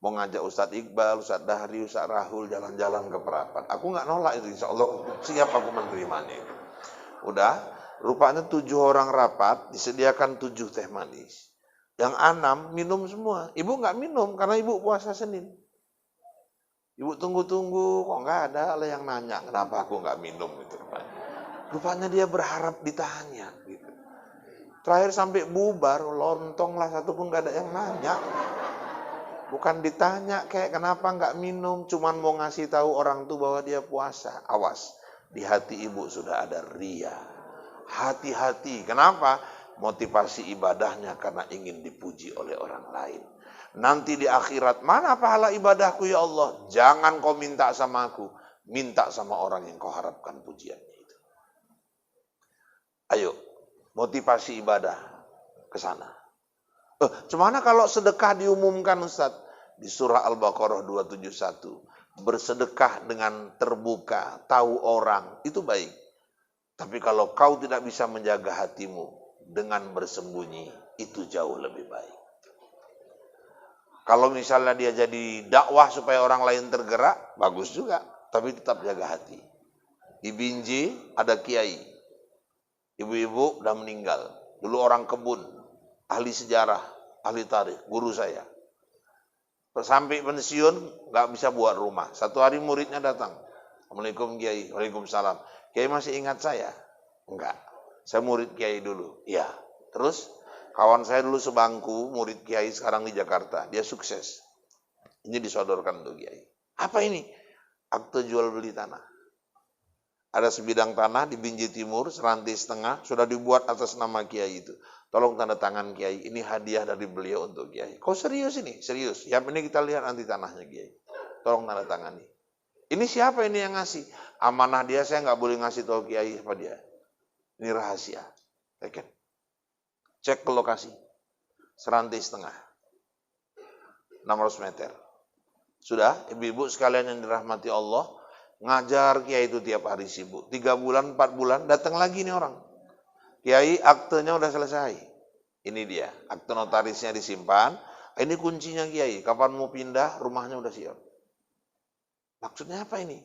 Mau ngajak Ustadz Iqbal, Ustadz Dahri, Ustadz Rahul jalan-jalan ke Perapat. Aku nggak nolak itu, insya Allah siap aku menerimanya itu. Udah, rupanya 7 orang rapat, disediakan 7 teh manis. Yang 6 minum semua. Ibu nggak minum karena ibu puasa Senin. Ibu tunggu-tunggu, kok nggak ada yang nanya kenapa aku nggak minum gitu. Rupanya dia berharap ditanya gitu. Terakhir sampai bubar, lontong lah satu pun gak ada yang nanya. Bukan ditanya kayak kenapa gak minum, cuman mau ngasih tahu orang tuh bahwa dia puasa. Awas, di hati ibu sudah ada ria. Hati-hati, kenapa? Motivasi ibadahnya karena ingin dipuji oleh orang lain. Nanti di akhirat, mana pahala ibadahku ya Allah? Jangan kau minta sama aku, minta sama orang yang kau harapkan pujiannya itu. Ayo. Motivasi ibadah ke sana. Cemana kalau sedekah diumumkan Ustaz? di surah Al-Baqarah 271. Bersedekah dengan terbuka, tahu orang, itu baik. Tapi kalau kau tidak bisa menjaga hatimu dengan bersembunyi, itu jauh lebih baik. Kalau misalnya dia jadi dakwah supaya orang lain tergerak, bagus juga. Tapi tetap jaga hati. Di Binjai ada kiai. Ibu-ibu udah meninggal. Dulu orang kebun, ahli sejarah, ahli tarikh, guru saya. Sampai pensiun nggak bisa buat rumah. Satu hari muridnya datang. Assalamualaikum Kiai. Waalaikumsalam. Kiai masih ingat saya? Enggak. Saya murid Kiai dulu. Iya. Terus kawan saya dulu sebangku, murid Kiai sekarang di Jakarta. Dia sukses. Ini disodorkan untuk Kiai. Apa ini? Akte jual beli tanah. Ada sebidang tanah di Binjai Timur, serantai setengah, sudah dibuat atas nama Kiai itu. Tolong tanda tangan Kiai, ini hadiah dari beliau untuk Kiai. Kau serius ini? Serius. Yang ini kita lihat nanti tanahnya Kiai. Tolong tanda tangani. Ini siapa ini yang ngasih? Amanah dia, saya nggak boleh ngasih tahu Kiai apa dia. Ini rahasia. Cek ke lokasi. Serantai setengah. 600 meter. Sudah, ibu-ibu sekalian yang dirahmati Allah, ngajar Kiai itu tiap hari sibuk. 3 bulan, 4 bulan, datang lagi nih orang. Kiai, aktenya udah selesai. Ini dia, akte notarisnya disimpan. Ini kuncinya Kiai, kapan mau pindah, rumahnya udah siap. Maksudnya apa ini?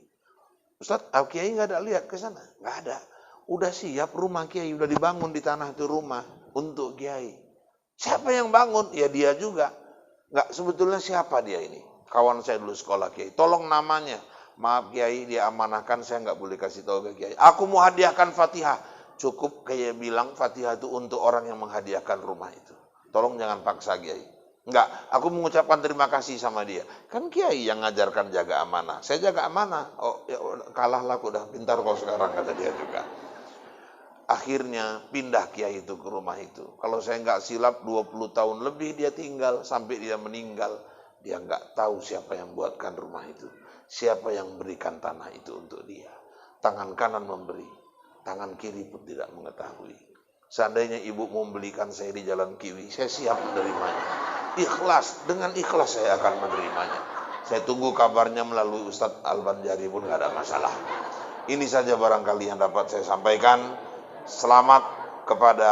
Ustaz, Kiai nggak ada lihat ke sana? Nggak ada. Udah siap rumah Kiai, udah dibangun di tanah itu rumah untuk Kiai. Siapa yang bangun? Ya dia juga. Nggak, sebetulnya siapa dia ini? Kawan saya dulu sekolah Kiai. Tolong namanya. Maaf Kiai, dia amanahkan, saya nggak boleh kasih tahu ke Kiai. Aku mau hadiahkan Fatihah. Cukup kayak bilang Fatihah itu untuk orang yang menghadiahkan rumah itu. Tolong jangan paksa Kiai. Enggak, aku mengucapkan terima kasih sama dia. Kan Kiai yang ngajarkan jaga amanah. Saya jaga amanah. Oh, ya, kalahlah aku udah pintar kau sekarang, kata dia juga. Akhirnya pindah Kiai itu ke rumah itu. Kalau saya nggak silap 20 tahun lebih dia tinggal sampai dia meninggal. Dia nggak tahu siapa yang buatkan rumah itu. Siapa yang berikan tanah itu untuk dia. Tangan kanan memberi, tangan kiri pun tidak mengetahui. Seandainya ibu mau membelikan saya di Jalan Kiwi, saya siap menerimanya. Ikhlas, dengan ikhlas saya akan menerimanya. Saya tunggu kabarnya melalui Ustadz Al-Banjari pun nggak ada masalah. Ini saja barangkali yang dapat saya sampaikan. Selamat kepada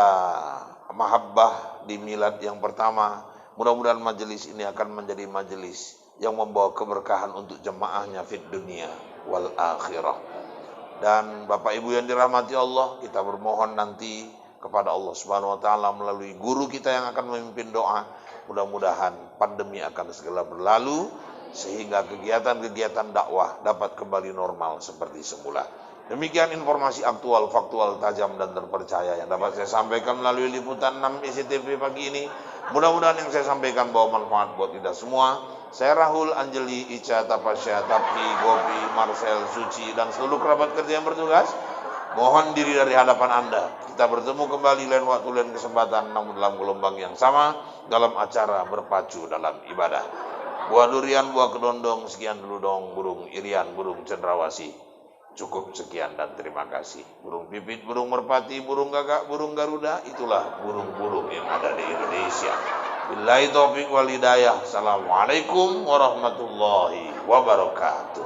mahabbah di milad yang pertama. Mudah-mudahan majelis ini akan menjadi majelis yang membawa keberkahan untuk jemaahnya fid dunia wal akhirah. Dan Bapak Ibu yang dirahmati Allah, kita bermohon nanti kepada Allah Subhanahu wa taala melalui guru kita yang akan memimpin doa, mudah-mudahan pandemi akan segera berlalu sehingga kegiatan-kegiatan dakwah dapat kembali normal seperti semula. Demikian informasi aktual, faktual, tajam dan terpercaya yang dapat saya sampaikan melalui liputan 6 SCTV pagi ini. Mudah-mudahan yang saya sampaikan bawa manfaat buat kita semua. Saya Rahul, Anjeli, Ica, Tapasya, Tapi, Gopi, Marcel, Suci, dan seluruh kerabat kerja yang bertugas, mohon diri dari hadapan Anda. Kita bertemu kembali lain waktu, lain kesempatan, namun dalam gelombang yang sama, dalam acara berpacu dalam ibadah. Buah durian, buah kedondong, sekian dulu dong, burung irian, burung cendrawasih. Cukup sekian dan terima kasih. Burung pipit, burung merpati, burung gagak, burung garuda, itulah burung-burung yang ada di Indonesia. Billahi taufiq wal hidayah. Assalamualaikum warahmatullahi wabarakatuh.